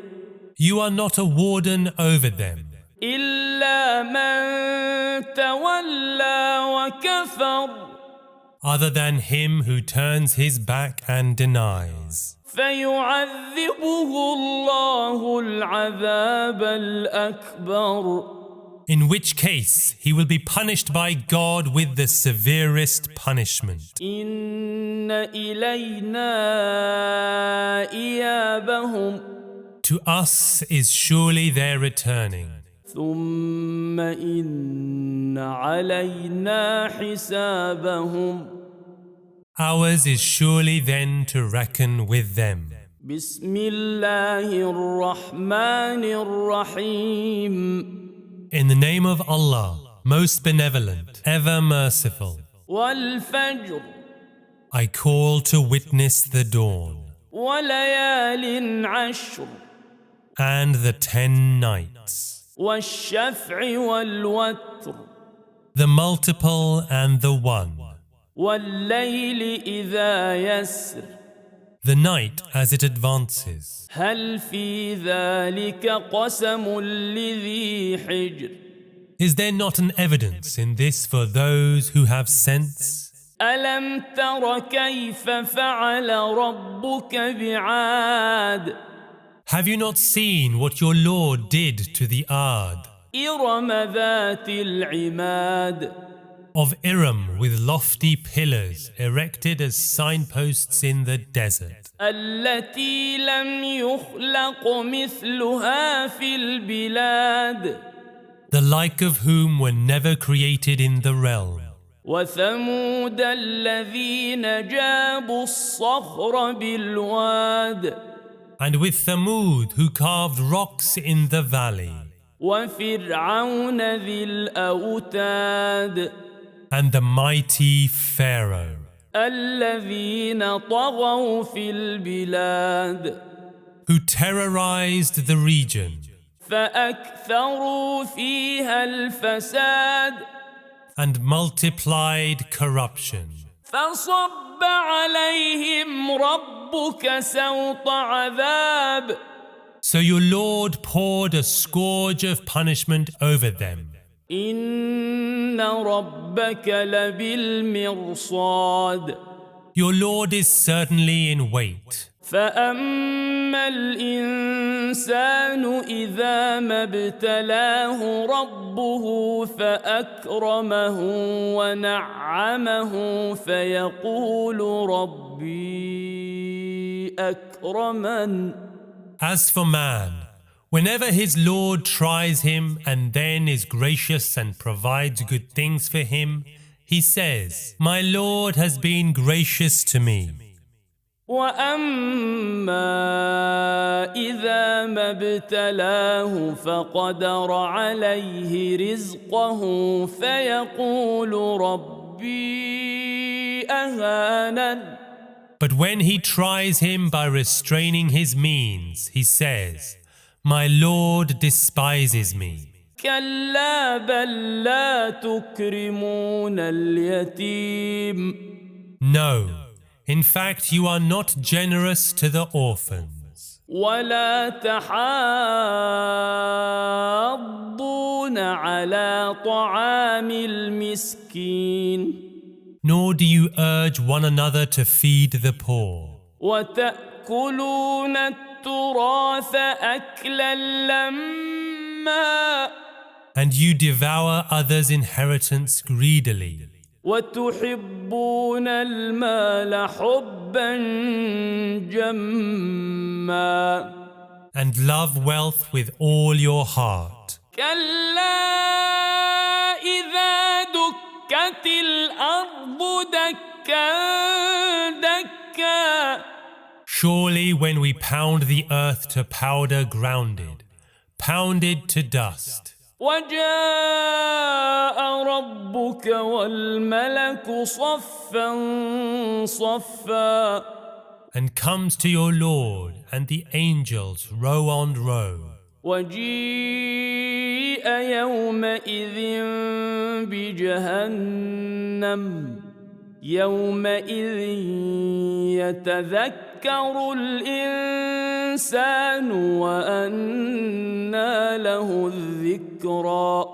You are not a warden over them. إلا من تولى وكفر Other than him who turns his back and denies. فيعذبه الله العذاب الأكبر In which case he will be punished by God with the severest punishment. إن إلينا إيابهم To us is surely their returning. ثم إن علينا حسابهم Ours is surely then to reckon with them. بسم الله الرحمن الرحيم In the name of Allah, most benevolent, ever merciful. والفجر I call to witness the dawn. وليال عشر And the 10 nights. والشفع والوتر The multiple and the one. والليل إذا يسر The night as it advances. هل في ذلك قسم لذي حجر Is there not an evidence in this for those who have sense? ألم تر كيف فعل ربك بعاد Have you not seen what your Lord did to the Ad إرم ذات العماد of Iram with lofty pillars erected as signposts in the desert, التي لم يخلق مثلها في البلاد the like of whom were never created in the realm, وثمود الذين جابوا الصخر بالواد and with Thamud who carved rocks in the valley, وفرعون ذي الأوتاد and the mighty Pharaoh, الذين طغوا في البلاد who terrorized the region فأكثروا فيها الفساد and multiplied corruption. فصب عليهم ربك سوط عذاب So your Lord poured a scourge of punishment over them. إن ربك لبالمرصاد Your Lord is certainly in wait. فأما الإنسان إذا ما ابتلاه ربه فأكرمه ونعمه فيقول ربي أكرمن As for man, whenever his Lord tries him and then is gracious and provides good things for him, he says, My Lord has been gracious to me. وأما إذا ما ابتلاه فقدر عليه رزقه فيقول ربي أهانن But when he tries him by restraining his means, he says, My Lord despises me. كلا بل لا تكرمون اليتيم No, in fact you are not generous to the orphans. ولا تحاضون على طعام المسكين Nor do you urge one another to feed the poor. وتأكلون التراث أكلا لما And you devour others' inheritance greedily. وتحبون المال حبا جما And love wealth with all your heart. كلا إذا دكت الأرض دكا دكا Surely when we pound the earth to powder pounded to dust, وجاء ربك والملك صفا صفا and comes to your Lord and the angels row on row, وجيء يومئذ بجهنم يومئذ يتذكر الإنسان وأنى له الذكرى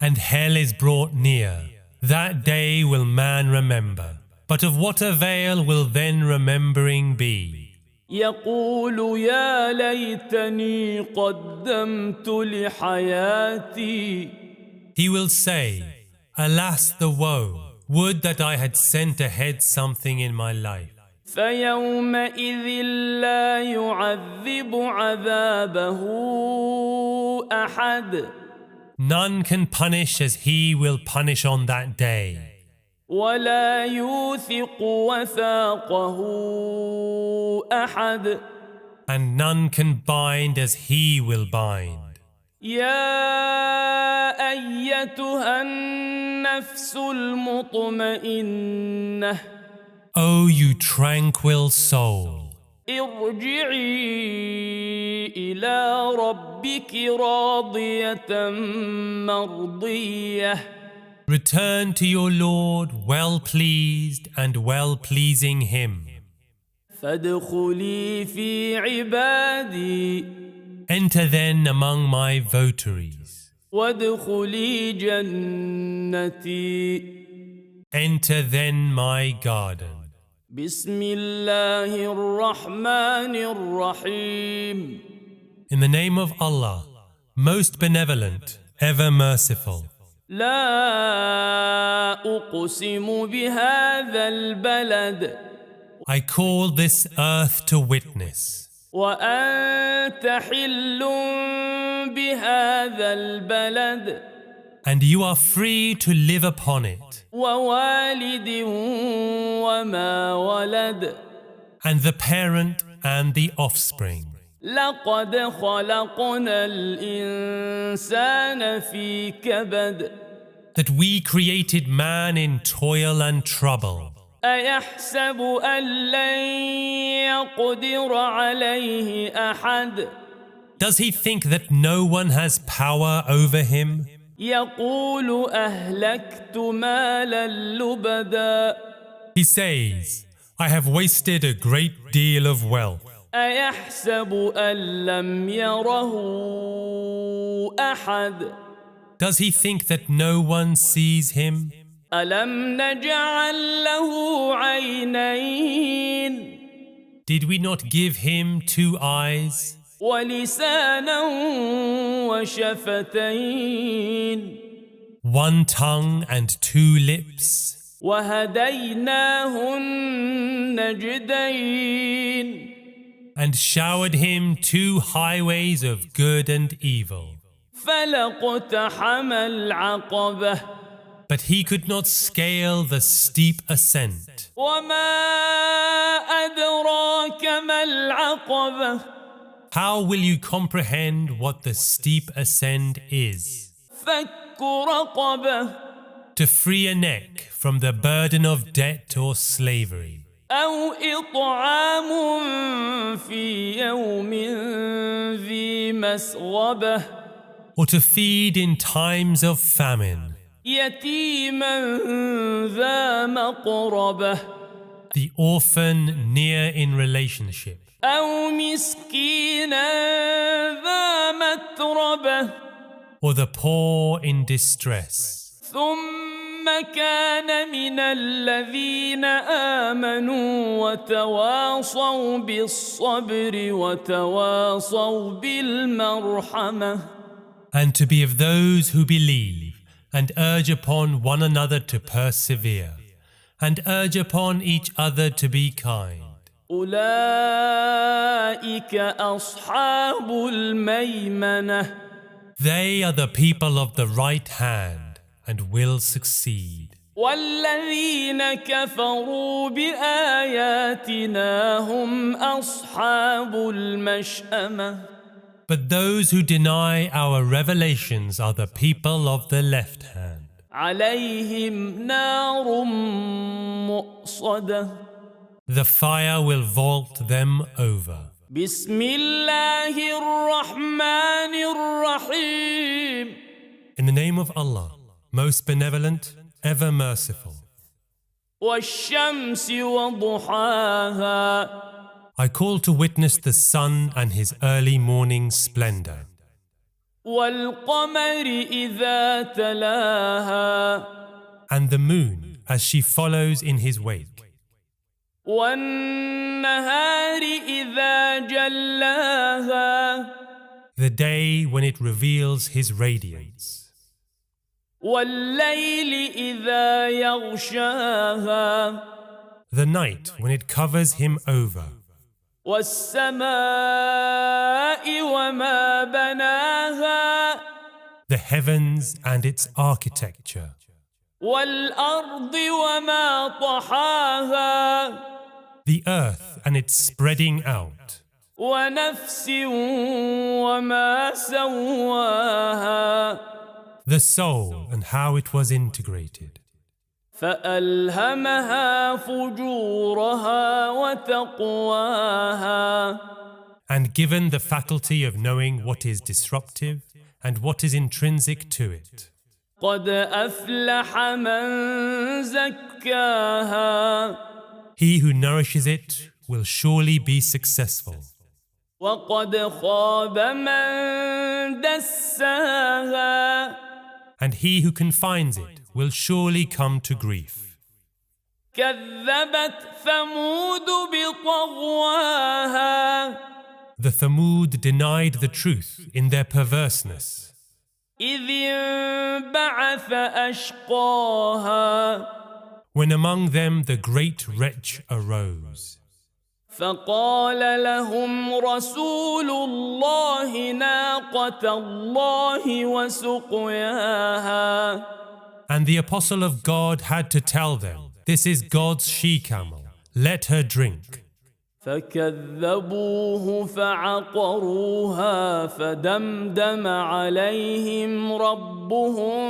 and hell is brought near. That day will man remember. But of what avail will then remembering be? يقول يا ليتني قدمت لحياتي He will say, Alas the woe! Would that I had sent ahead something in my life. فيومئذ لا يعذب عذابه أحد None can punish as he will punish on that day. ولا يوثق وثاقه أحد And none can bind as he will bind. يا أيتها النفس المطمئنة O you tranquil soul, ارجعي إلى ربك راضية مرضية return to your Lord well pleased and well pleasing him. فادخلي في عبادي Enter then among my votaries وادخلي جنتي Enter then my garden. بسم الله الرحمن الرحيم. In the name of Allah, most benevolent, ever merciful. لا أقسم بهذا البلد. I call this earth to witness. وأنت حل بهذا البلد. And you are free to live upon it. ووالد وما ولد. And the parent and the offspring. لقد خلقنا الإنسان في كبد. That we created man in toil and trouble. أيحسب أن لن يقدر عليه أحد. Does he think that no one has power over him? يقول أهلكت مالا لبدا. He says, I have wasted a great deal of wealth. أيحسب أن لم يره أحد. Does he think that no one sees him? ألم نجعل له عينين. Did we not give him 2 eyes? ولسانا وشفتين. 1 tongue and 2 lips. وهديناه النجدين. And showered him 2 highways of good and evil. فلاقتحم العقبة. But he could not scale the steep ascent. وما أدراك ما العقبة. How will you comprehend what the steep ascent is? فك رقبة. To free a neck from the burden of debt or slavery. أو إطعام في يوم ذي مسغبة. Or to feed in times of famine. يتيما ذا مقربة. The orphan near in relationship. أو مسكينا ذا متربة. Or the poor in distress. ثم كان من الذين آمنوا وتواصوا بالصبر وتواصوا بالمرحمة. And to be of those who believe and urge upon one another to persevere and urge upon each other to be kind. أولئك أصحاب الميمنة. They are the people of the right hand and will succeed. والذين كفروا بآياتنا هم أصحاب المشأمة. But those who deny our revelations are the people of the left hand. عليهم نار مؤصدة. The fire will vault them over. بسم الله الرحمن الرحيم. In the name of Allah, most benevolent, ever merciful. والشمس وضحاها. I call to witness the sun and his early morning splendor. والقمر إذا تلاها. And the moon as she follows in his wake. والنهار إذا جلاها. The day when it reveals his radiance. والليل إذا يغشاها. The night when it covers him over. والسماء وما بناها. The heavens and its architecture. والأرض وما طحاها. The earth and its spreading out. ونفس وما سواها. The soul and how it was integrated. فألهمها فجورها وتقواها. And given the faculty of knowing what is disruptive and what is intrinsic to it. قد أفلح من زكاها. He who nourishes it will surely be successful. وقد خاب من دساها. And he who confines it will surely come to grief. كذبت ثمود بطغواها The Thamud denied the truth in their perverseness. إذ انبعث أشقاها When among them the great wretch arose. فقال لهم رسول الله ناقة الله وسقياها And the apostle of God had to tell them, this is God's she-camel, let her drink. فكذبوه فعقروها فدمدم عليهم ربهم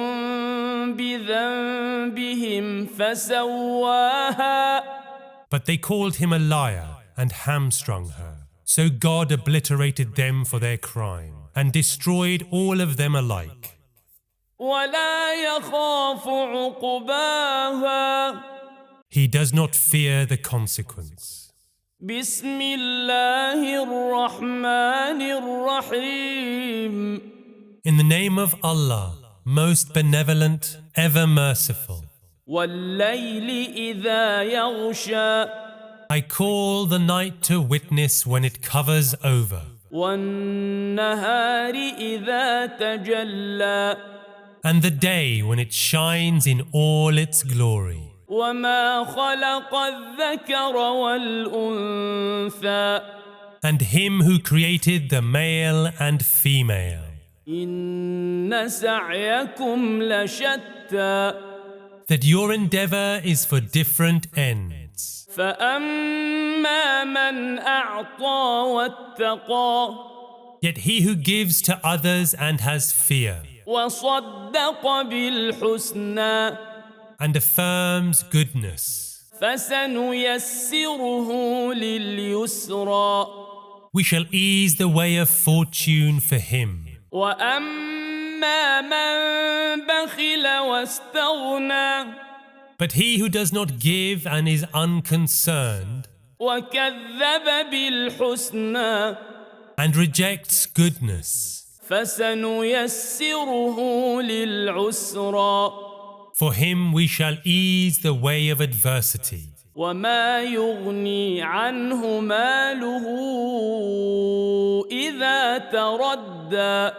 بذنبهم فسواها But they called him a liar and hamstrung her. So God obliterated them for their crime and destroyed all of them alike. ولا يخاف عقباها He does not fear the consequence. بسم الله الرحمن الرحيم In the name of Allah, most benevolent, ever merciful. والليل إذا يغشى I call the night to witness when it covers over, والنهار إذا تجلى and the day when it shines in all its glory. وما خلق الذكر والأنثى And him who created the male and female. إن سعيكم لشتى That your endeavor is for different ends. فأما من أعطى واتقى Yet he who gives to others and has fear, وصدق بالحسنى and affirms goodness, فسنيسره لليسرى we shall ease the way of fortune for him. وأما من بخل واستغنى But he who does not give and is unconcerned, وكذب بالحسنى and rejects goodness, فسنيسره للعسرى for him we shall ease the way of adversity. وما يغني عنه ماله إذا تردى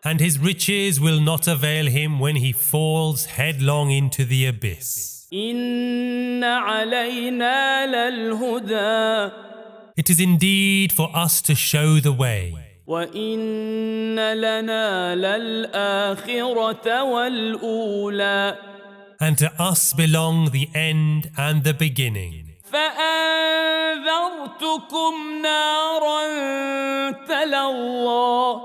And his riches will not avail him when he falls headlong into the abyss. إن علينا للهدى It is indeed for us to show the way, وإن لنا للآخرة والأولى and to us belong the end and the beginning. فأنذرتكم نارا تلظى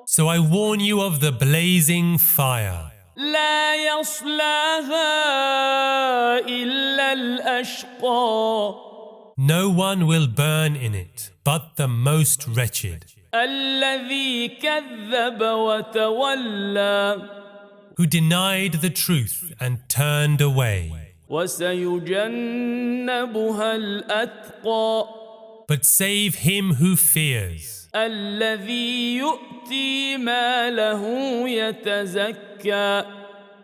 So I warn you of the blazing fire. لا يصلاها إلا الأشقى No one will burn in it but the most wretched, الذي كذب وتولى who denied the truth and turned away. وسيجنبها الأتقى But save him who fears, الذي يؤتي ماله يتزكى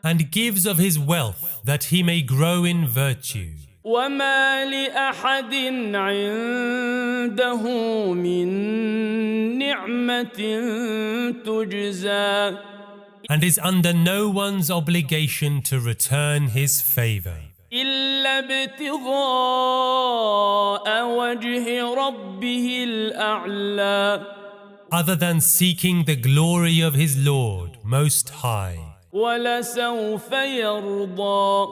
and gives of his wealth that he may grow in virtue. وما لأحد عنده من نعمة تجزى And is under no one's obligation to return his favor, إلا ابتغاء وجه ربه الأعلى other than seeking the glory of his Lord Most High, ولسوف يرضى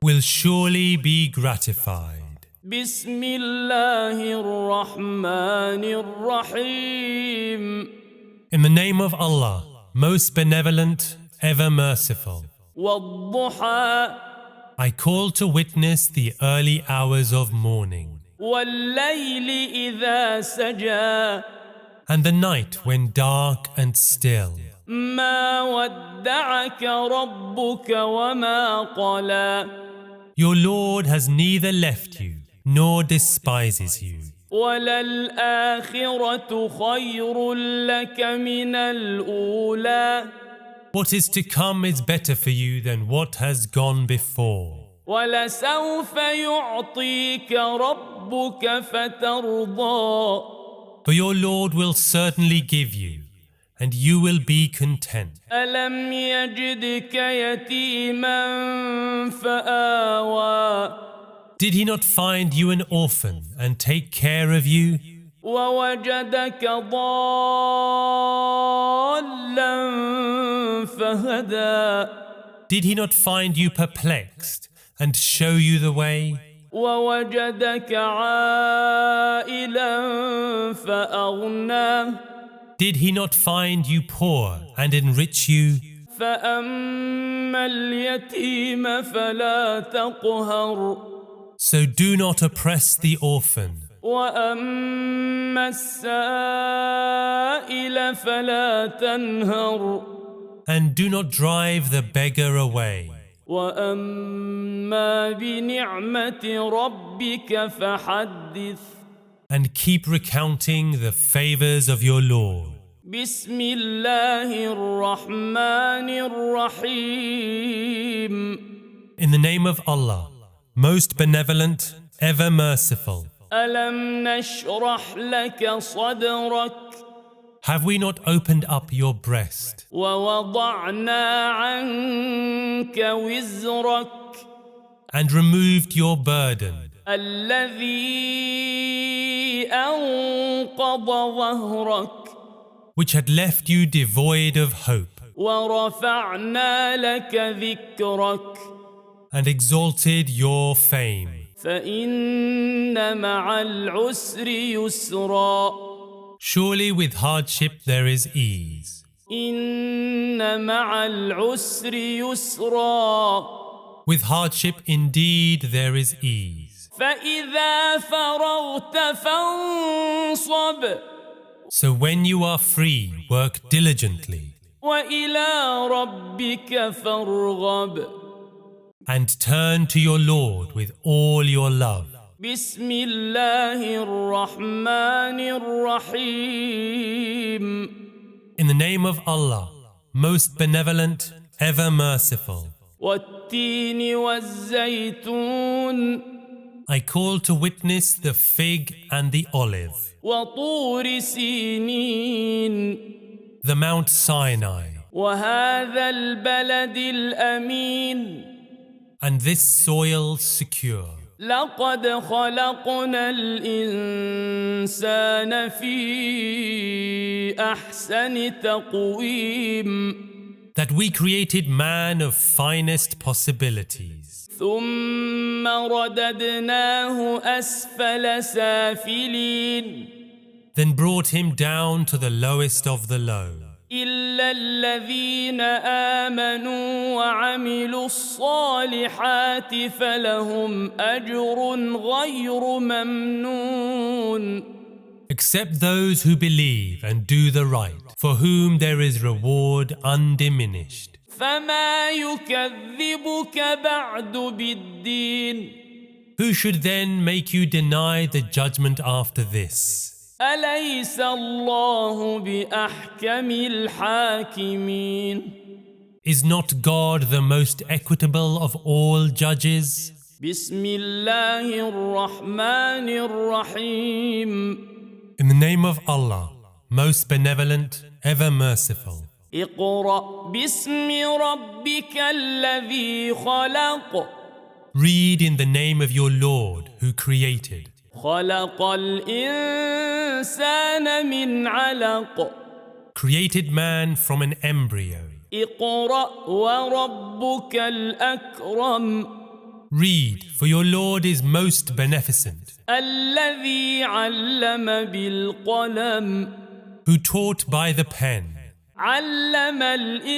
will surely be gratified. بسم الله الرحمن الرحيم In the name of Allah, most benevolent, ever merciful, والضحى I call to witness the early hours of morning, والليل إذا سجى and the night when dark and still. ما ودعك ربك وما قلى Your Lord has neither left you nor despises you. وللآخرة خير لك من الأولى What is to come is better for you than what has gone before. ولسوف يعطيك ربك فترضى. For your Lord will certainly give you, and you will be content. ألم يجدك يتيما فآوى. Did he not find you an orphan and take care of you? ووجدك ضالا فهدى. Did he not find you perplexed and show you the way? ووجدك عائلا فأغنى. Did he not find you poor and enrich you? فأما اليتيم فلا تقهر. So do not oppress the orphan. وأما السائل فلا تنهر. And do not drive the beggar away. وأما بنعمة ربك فحدث. And keep recounting the favors of your Lord. بسم الله الرحمن الرحيم. In the name of Allah, most benevolent, ever merciful. ألم نشرح لك صدرك. Have we not opened up your breast? ووضعنا عنك وزرك. And removed your burden. الذي أنقض ظهرك. Which had left you devoid of hope. ورفعنا لك ذكرك. And exalted your fame. فإن مع العسر يسرا. Surely with hardship there is ease. إن مع العسر يسرا. With hardship indeed there is ease. فإذا فرغت فانصب. So when you are free, work diligently. وإلى ربك فارغب. And turn to your Lord with all your love. بسم الله الرحمن الرحيم. In the name of Allah, most benevolent, ever merciful. والتين والزيتون. I call to witness the fig and the olive. وطور سينين. The Mount Sinai. وهذا البلد الأمين. And this soil secure. لقد خلقنا الإنسان في أحسن تقويم. That we created man of finest possibilities. ثم رددناه أسفل سافلين. Then brought him down to the lowest of the low. إلا الذين آمنوا وعملوا الصالحات فلهم أجر غير ممنون. Except those who believe and do the right, for whom there is reward undiminished. فما يكذبك بعد بالدين. Who should then make you deny the judgment after this? أليس الله بأحكم الحاكمين. Is not God the most equitable of all judges? بسم الله الرحمن الرحيم. In the name of Allah, most benevolent, ever merciful. اقرأ باسم ربك الذي خلق. Read in the name of your Lord who created. خلق الإنسان من علق. Created man from an embryo. اقرأ وربك الأكرم. Read, for your Lord is most beneficent. الذي علم بالقلم. Who taught by the pen. علم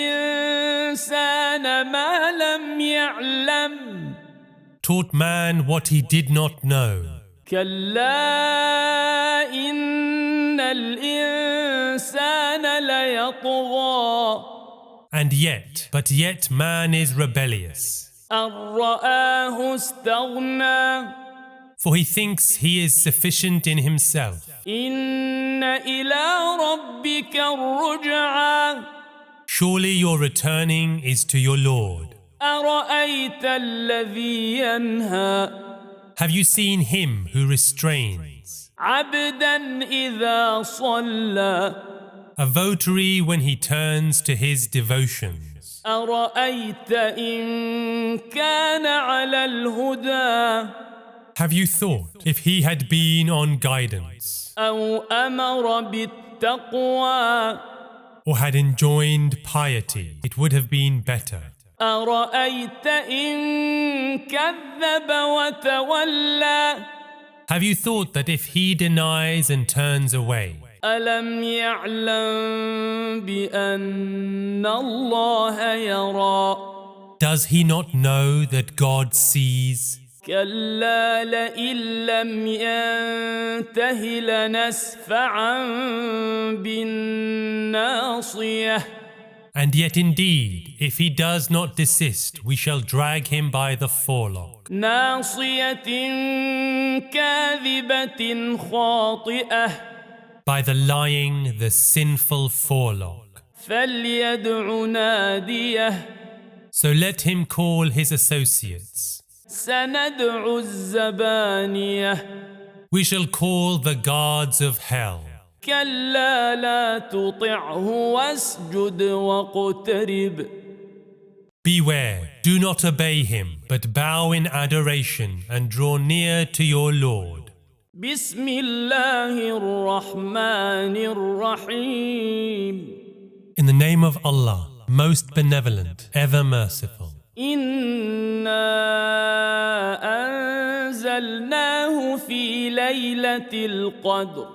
الإنسان ما لم يعلم. Taught man what he did not know. كلا إن الإنسان ليطغى. And yet man is rebellious. أن رآه استغنى. For he thinks he is sufficient in himself. إن إلى ربك الرجعى. Surely your returning is to your Lord. أرأيت الذي ينهى Have you seen him who restrains عبدا إذا صلى a votary when he turns to his devotions? أرأيت إن كان على الهدى Have you thought if he had been on guidance أو أمر بالتقوى or had enjoined piety, it would have been better. أرأيت إن كذب وتولى Have you thought that if he denies and turns away, ألم يعلم بأن الله يرى does he not know that God sees? كلا لئن لم ينته لنسفعا بالناصية And yet indeed, if he does not desist, we shall drag him by the forelock. ناصية كاذبة خاطئة By the lying, the sinful forelock. فليدع ناديه So let him call his associates. سندع الزبانية We shall call the guards of hell. كلا لا تطعه واسجد واقترب Beware, do not obey him, but bow in adoration and draw near to your Lord. بسم الله الرحمن الرحيم In the name of Allah, most benevolent, ever merciful. إنا أنزلناه في ليلة القدر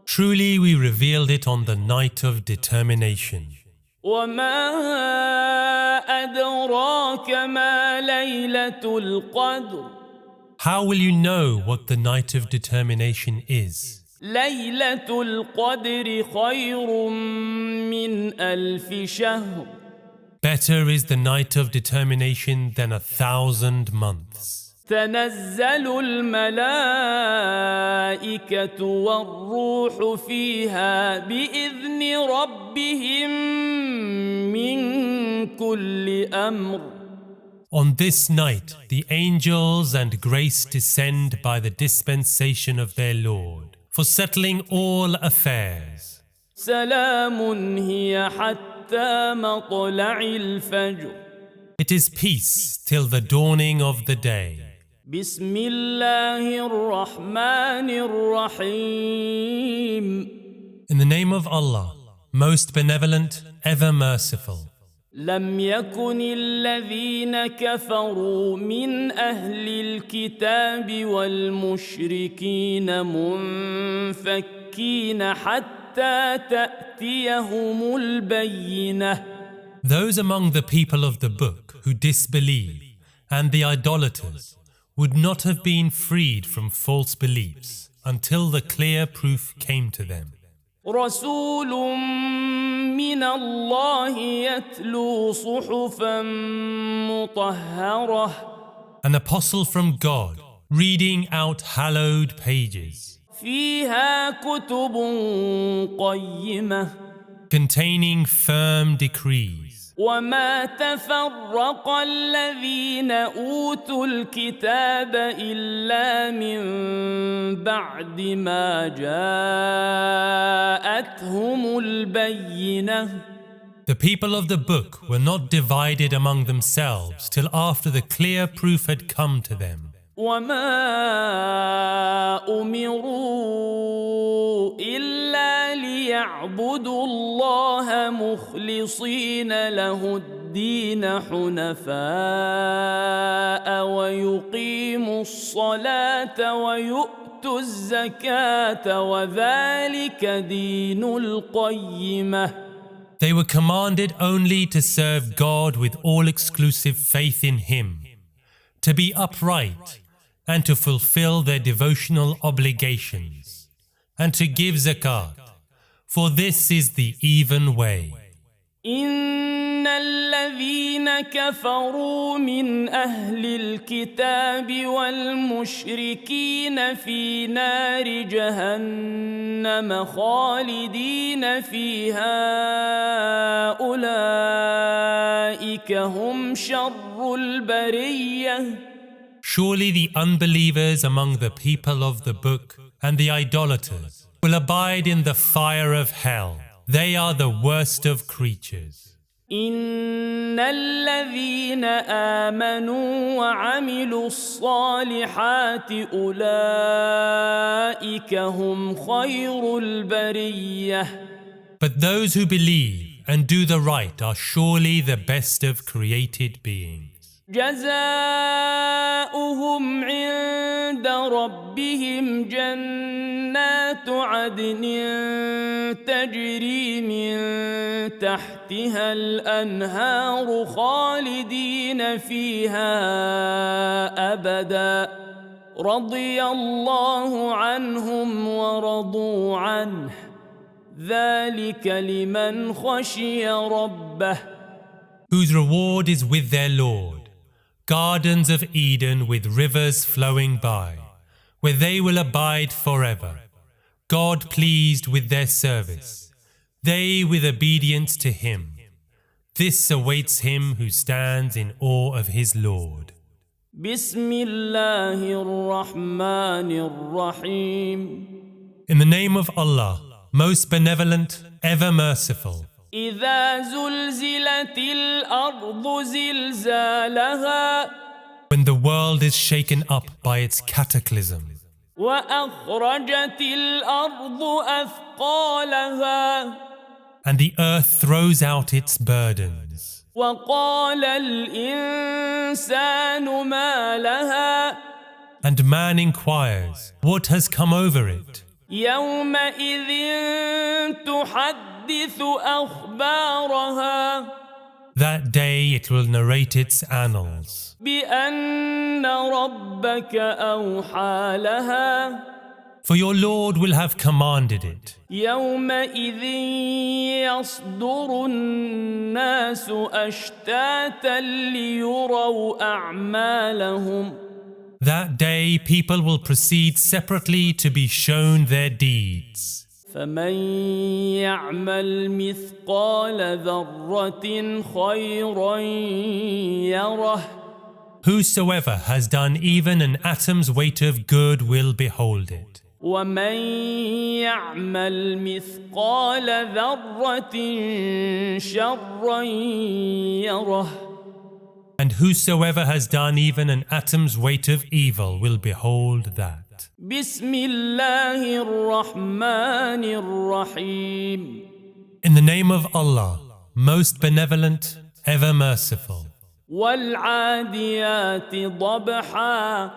Truly we revealed it on the night of determination. وما أدراك ما ليلة القدر How will you know what the night of determination is? ليلة القدر خير من ألف شهر Better is the night of determination than 1,000 months. تنزل الملائكة والروح فيها بإذن ربهم من كل أمر On this night, the angels and grace descend by the dispensation of their Lord, for settling all affairs. سلام هي حتى مطلع الفجر It is peace till the dawning of the day. بسم الله الرحمن الرحيم In the name of Allah, most benevolent, ever merciful. لم يكن الذين كفروا من أهل الكتاب والمشركين منفكين حتى تأتيهم البينة Those among the people of the book who disbelieve and the idolaters would not have been freed from false beliefs until the clear proof came to them. رسول من الله يتلو صحفا مطهرة An apostle from God reading out hallowed pages فيها كتب قيمة containing firm decrees. وما تفرق الذين أوتوا الكتاب إلا من بعد ما جاءتهم البينة The people of the book were not divided among themselves till after the clear proof had come to them. وما أمروا إلا ليعبدوا الله مخلصين له الدين حنفاء ويقيموا الصلاة ويؤتوا الزكاة وذلك دين القيمة. They were commanded only to serve God with all-exclusive faith in Him, to be upright, and to fulfill their devotional obligations, and to give zakat, for this is the even way. إن الذين كفروا من أهل الكتاب والمشركين في نار جهنم خالدين فيها أولئك هم شر البرية. Surely the unbelievers among the people of the book and the idolaters will abide in the fire of hell. They are the worst of creatures. إن الذين آمنوا وعملوا الصالحات أولئك هم خير البرية. But those who believe and do the right are surely the best of created beings. جزاؤهم عند ربهم جنات عدن تجري من تحتها الأنهار خالدين فيها أبدا رضي الله عنهم ورضوا عنه ذلك لمن خشي ربه. Whose reward is with their Lord, gardens of Eden with rivers flowing by, where they will abide forever, God pleased with their service, they with obedience to Him. This awaits him who stands in awe of his Lord. بسم الله الرحمن الرحيم. In the name of Allah, most benevolent, ever merciful. إذا زلزلت الأرض زلزالها When the world is shaken up by its cataclysm. وأخرجت الأرض أثقالها And the earth throws out its burdens. وقال الإنسان ما لها And man inquires, what has come over it? يومئذ تحدث أخبارها That day it will narrate its annals. بأن ربك أوحى لها For your Lord will have commanded it. يومئذ يصدر الناس أشتاتا ليروا أعمالهم That day people will proceed separately to be shown their deeds. فمن يعمل مثقال ذرة خيرا يره Whosoever has done even an atom's weight of good will behold it. ومن يعمل مثقال ذرة شرا يره And whosoever has done even an atom's weight of evil will behold that. بسم الله الرحمن الرحيم. In the name of Allah, most benevolent, ever merciful. والعاديات ضبحا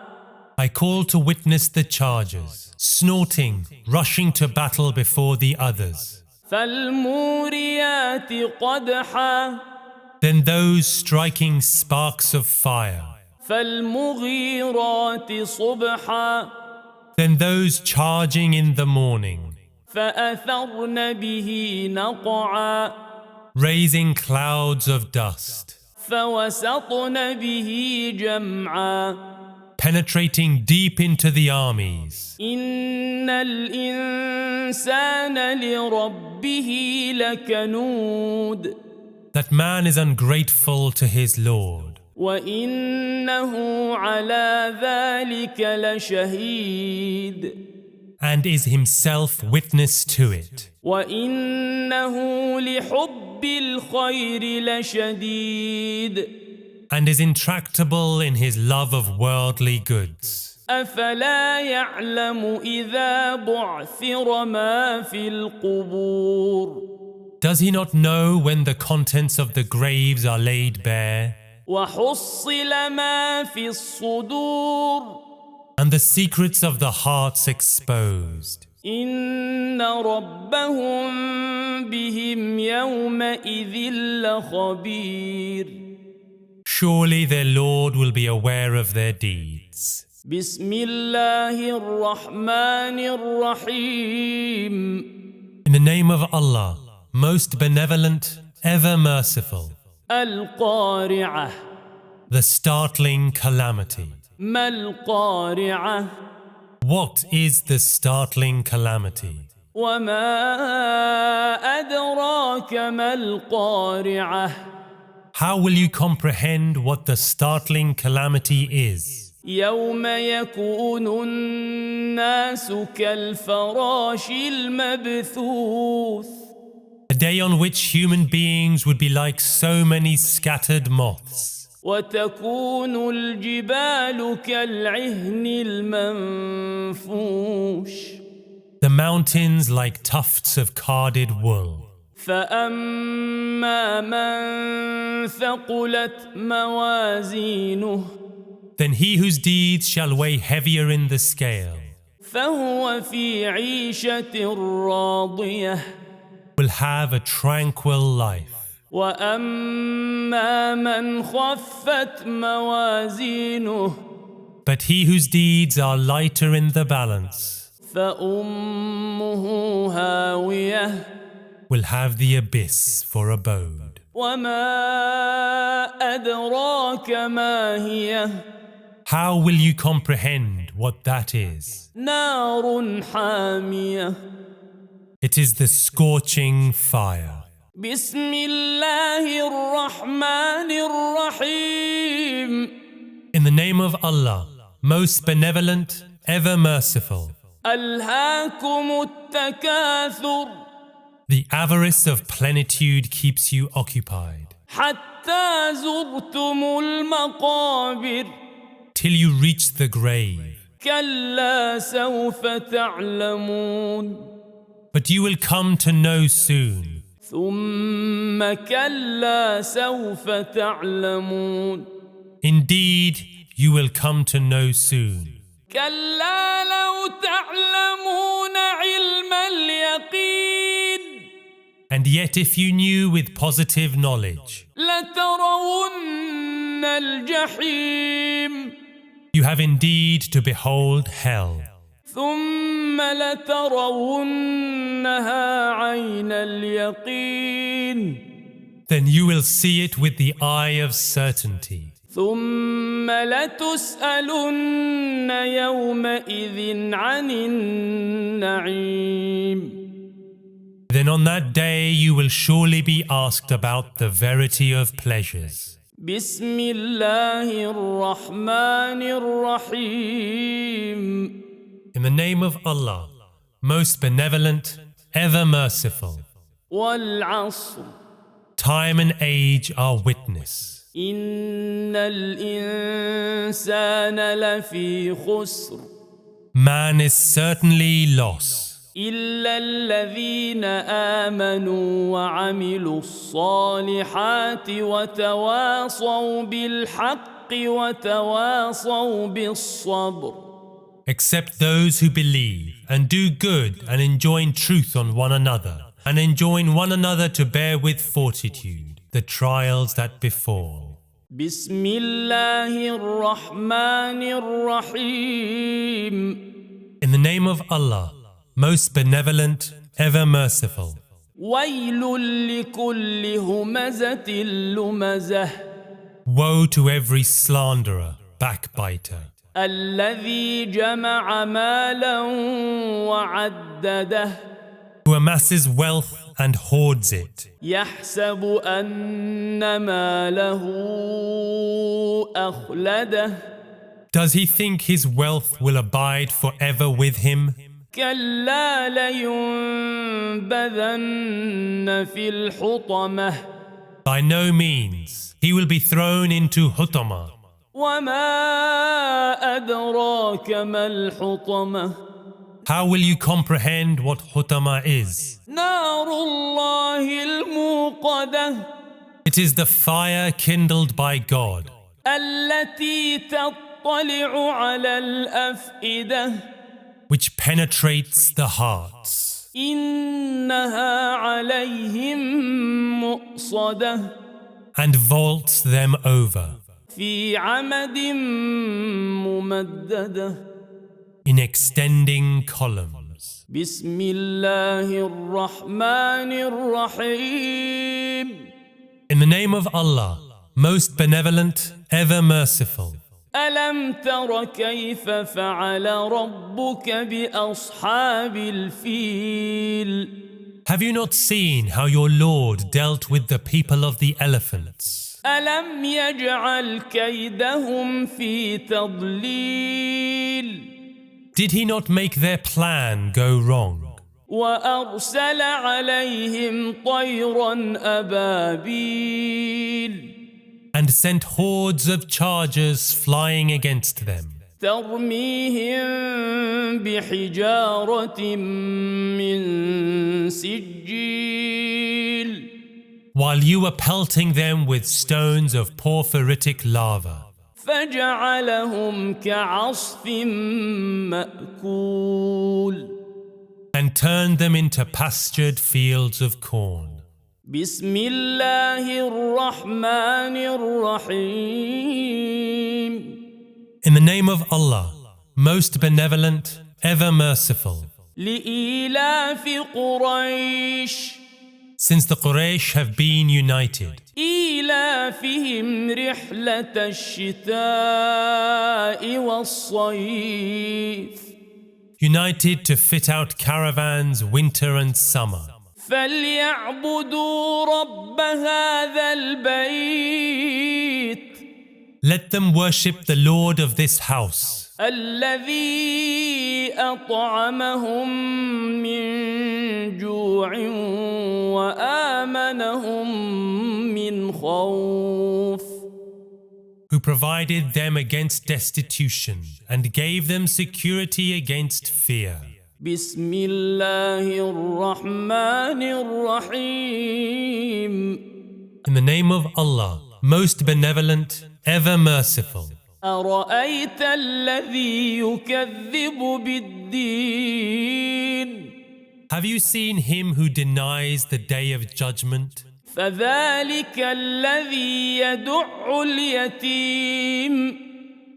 I call to witness the chargers, snorting, rushing to battle before the others. فالموريات قدحا Then those striking sparks of fire. فالمغيرات صبحا Then those charging in the morning, فأثرن به نقعا raising clouds of dust, فوسطن به جمعا penetrating deep into the armies. إن الإنسان لربه لكنود That man is ungrateful to his Lord. وإنه على ذلك لشهيد And is himself witness to it. وإنه لحب الخير لشديد And is intractable in his love of worldly goods. أفلا يعلم إذا بعثر ما في القبور Does he not know when the contents of the graves are laid bare? وحصل ما في الصدور And the secrets of the hearts exposed. إن ربهم بهم يومئذ لخبير. Surely their Lord will be aware of their deeds. بسم الله الرحمن الرحيم. In the name of Allah, most benevolent, ever merciful. القارعة. The startling calamity. ما القارعة؟ What is the startling calamity? وما أدراك ما القارعة؟ How will you comprehend what the startling calamity is? يوم يكون الناس كالفراش المبثوث. A day on which human beings would be like so many scattered moths. وتكون الجبال كالعهن المنفوش. The mountains like tufts of carded wool. فأما من ثقلت موازينه Then he whose deeds shall weigh heavier in the scale فهو في عيشة راضية. will have a tranquil life. وأما من خفت موازينه But he whose deeds are lighter in the balance فأمه هاوية. will have the abyss for abode. وما أدراك ما هي؟ How will you comprehend what that is? نار حامية. It is the scorching fire. بسم الله الرحمن الرحيم. In the name of Allah, most benevolent, ever merciful. ألهاكم التكاثر. The avarice of plenitude keeps you occupied, حتى زرتم المقابر. till you reach the grave. كلا سوف تعلمون. But you will come to know soon. ثم كلا سوف تعلمون. Indeed, you will come to know soon. كلا لو تعلمون علم اليقين. And yet if you knew with positive knowledge, لترون الجحيم. you have indeed to behold hell. ثم لترونها عين اليقين. Then you will see it with the eye of certainty. ثم لتسألن يومئذ عن النعيم. Then on that day you will surely be asked about the verity of pleasures. بسم الله الرحمن الرحيم. In the name of Allah, most benevolent, ever merciful. والعصر. Time and age are witness. إن الإنسان لفي خسر. Man is certainly lost, إلا الذين آمنوا وعملوا الصالحات وتواصوا بالحق وتواصوا بالصبر. except those who believe and do good and enjoin truth on one another and enjoin one another to bear with fortitude the trials that befall. بسم الله الرحمن الرحيم. In the name of Allah, most benevolent, ever merciful. ويل لكل همزة لمزة. Woe to every slanderer, backbiter, الذي جمع مالا وعدده. who amasses wealth and hoards it, يحسب أن ماله أخلده. does he think his wealth will abide forever with him? كلا لينبذن في الحطمة. By no means, he will be thrown into Hutama. وما أدراك ما الحطمة. How will you comprehend what Hutama is? نار الله الموقدة. It is the fire kindled by God, التي تطلع على الأفئدة. which penetrates the hearts. إنها عليهم مؤصدة. And vaults them over في عمد ممددة. in extending columns. بسم الله الرحمن الرحيم. In the name of Allah, most benevolent, ever merciful. ألم تر كيف فعل ربك بأصحاب الفيل Have you not seen how your Lord dealt with the people of the elephants? ألم يجعل كيدهم في تضليل Did he not make their plan go wrong? وأرسل عليهم طيرا أبابيل And sent hordes of chargers flying against them, ترميهم بحجارة من سجيل while you were pelting them with stones of porphyritic lava, فجعلهم كعصف مأكول and turned them into pastured fields of corn. بسم الله الرحمن الرحيم In the name of Allah, most benevolent, ever merciful. لإيلاف قريش Since the Quraysh have been united, إيلافهم رحلة الشتاء والصيف united to fit out caravans winter and summer. فليعبدوا رب هذا البيت Let them worship the Lord of this house, الذي أطعمهم من جوع وآمنهم من خوف who provided them against destitution and gave them security against fear. بسم الله الرحمن الرحيم In the name of Allah, most benevolent, ever merciful. أرأيت الذي يكذب بالدين Have you seen him who denies the day of judgment? فذلك الذي يدع اليتيم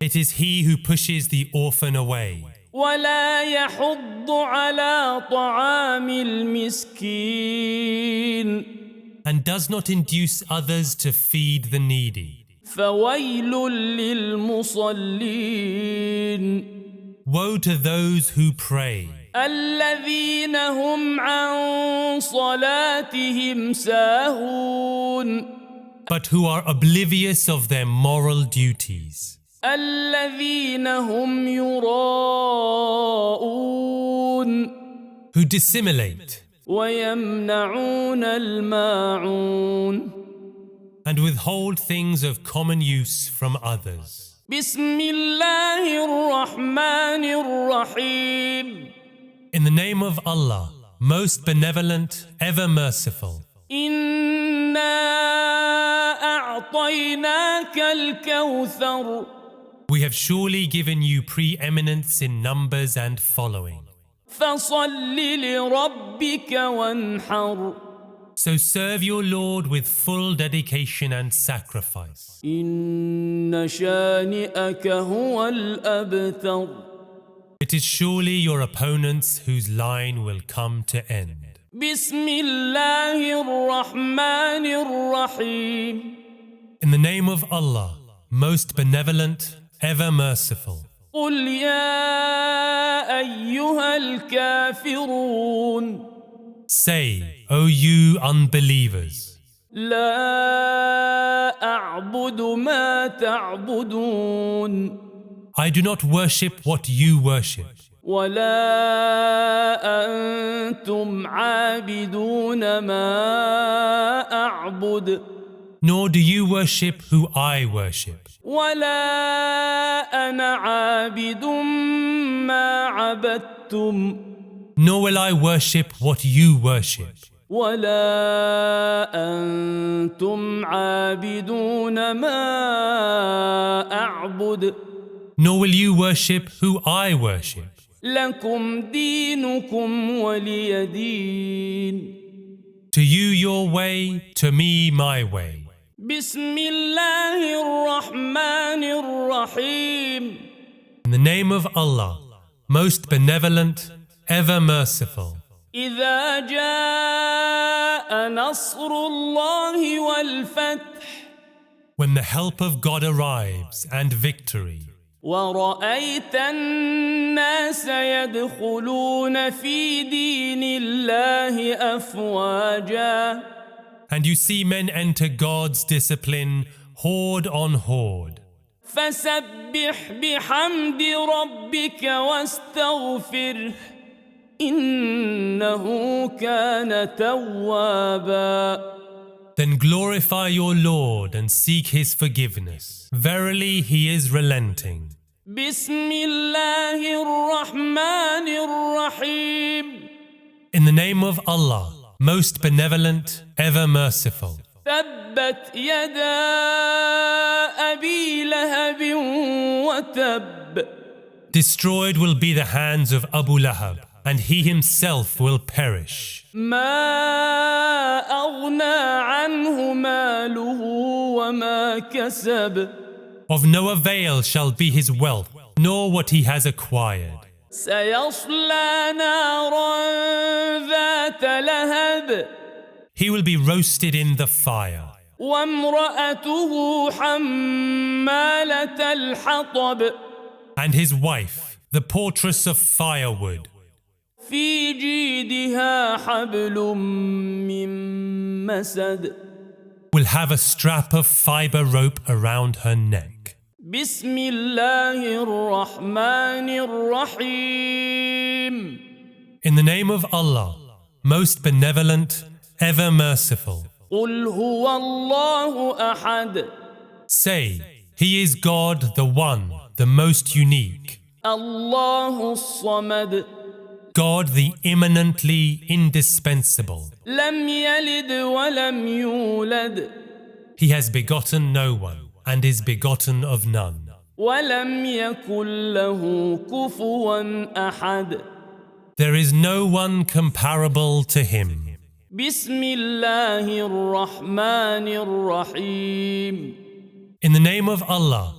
It is he who pushes the orphan away ولا يحض على طعام المسكين and does not induce others to feed the needy. فويل للمصلين Woe to those who pray, الذين هم عن صلاتهم ساهون but who are oblivious of their moral duties, الذين هم يراءون who dissimulate ويمنعون الماعون and withhold things of common use from others. بسم الله الرحمن الرحيم In the name of Allah, most benevolent, ever merciful. إنا أعطيناك الكوثر We have surely given you preeminence in numbers and following. فصل لربك وانحر So serve your Lord with full dedication and sacrifice. إن شانئك هو الأبتر It is surely your opponents whose line will come to end. بسم الله الرحمن الرحيم In the name of Allah, most benevolent, ever merciful. قل يا أيها الكافرون Say, O you unbelievers, لا أعبد ما تعبدون I do not worship what you worship, ولا أنتم عابدون ما أعبد nor do you worship who I worship, ولا أنا عابد ما عبدتم nor will I worship what you worship, ولا أنتم عابدون ما أعبد nor will you worship who I worship. لكم دينكم ولي دين To you your way, to me my way. بسم الله الرحمن الرحيم In the name of Allah, most benevolent, ever merciful. إذا جاء نصر الله والفتح When the help of God arrives and victory, ورأيت الناس يدخلون في دين الله أفواجا and you see men enter God's discipline horde on horde, فسبح بحمد ربك واستغفره إنه كان توابا. then glorify your Lord and seek His forgiveness. Verily He is relenting. بسم الله الرحمن الرحيم. In the name of Allah, most benevolent, ever merciful. تبت يدا أبي لهب وتب. Destroyed will be the hands of Abu Lahab, and he himself will perish. ما أغنى عنه ماله وما كسب. Of no avail shall be his wealth, nor what he has acquired. سيصلى نارا ذات لهب. He will be roasted in the fire. وامرأته حمالة الحطب. And his wife, the portress of firewood. في جيدها حبل من مسد. Will have a strap of fiber rope around her neck. بسم الله الرحمن الرحيم. In the name of Allah, most benevolent, ever merciful. قل هو الله أحد. Say, He is God, the One, the most unique. الله الصمد. God, the immanently indispensable. لم يلد ولم يولد. He has begotten no one and is begotten of none. ولم يكن له كفوا أحد. There is no one comparable to Him. بسم الله الرحمن الرحيم. In the name of Allah,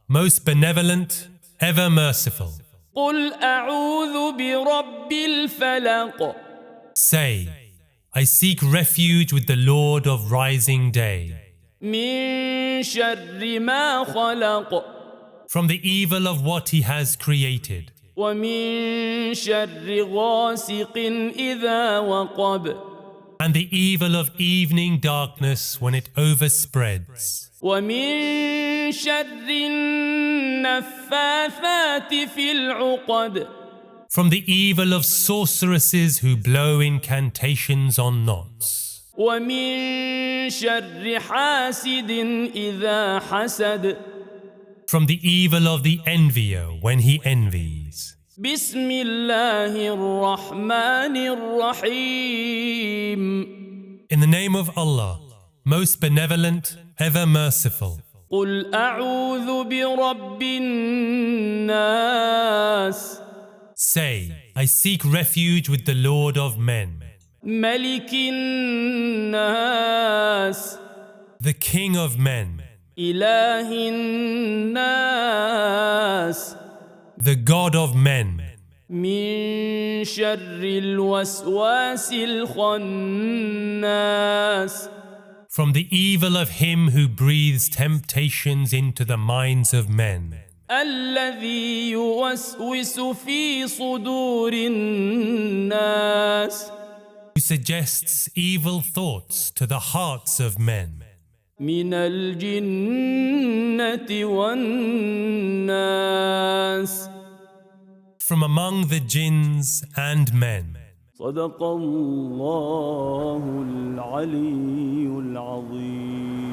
most benevolent, ever merciful. قل أعوذ برب الفلق. Say, I seek refuge with the Lord of rising day. من شر ما خلق. From the evil of what He has created. ومن شر غاسق إذا وقب. And the evil of evening darkness when it overspreads. ومن شر النفاثات في العقد. From the evil of sorceresses who blow incantations on knots. ومن شر حاسد إذا حسد. From the evil of the envier when he envies. بسم الله الرحمن الرحيم. In the name of Allah, most benevolent, ever merciful. قل أعوذ برب الناس. Say, I seek refuge with the Lord of men. ملك الناس. The King of men. إله الناس. The God of men. من شر الوسواس الخناس. From the evil of him who breathes temptations into the minds of men. الذي يوسوس في صدور الناس. Who suggests evil thoughts to the hearts of men. من الجنة والناس. From among the jinns and men. صدق الله العلي العظيم.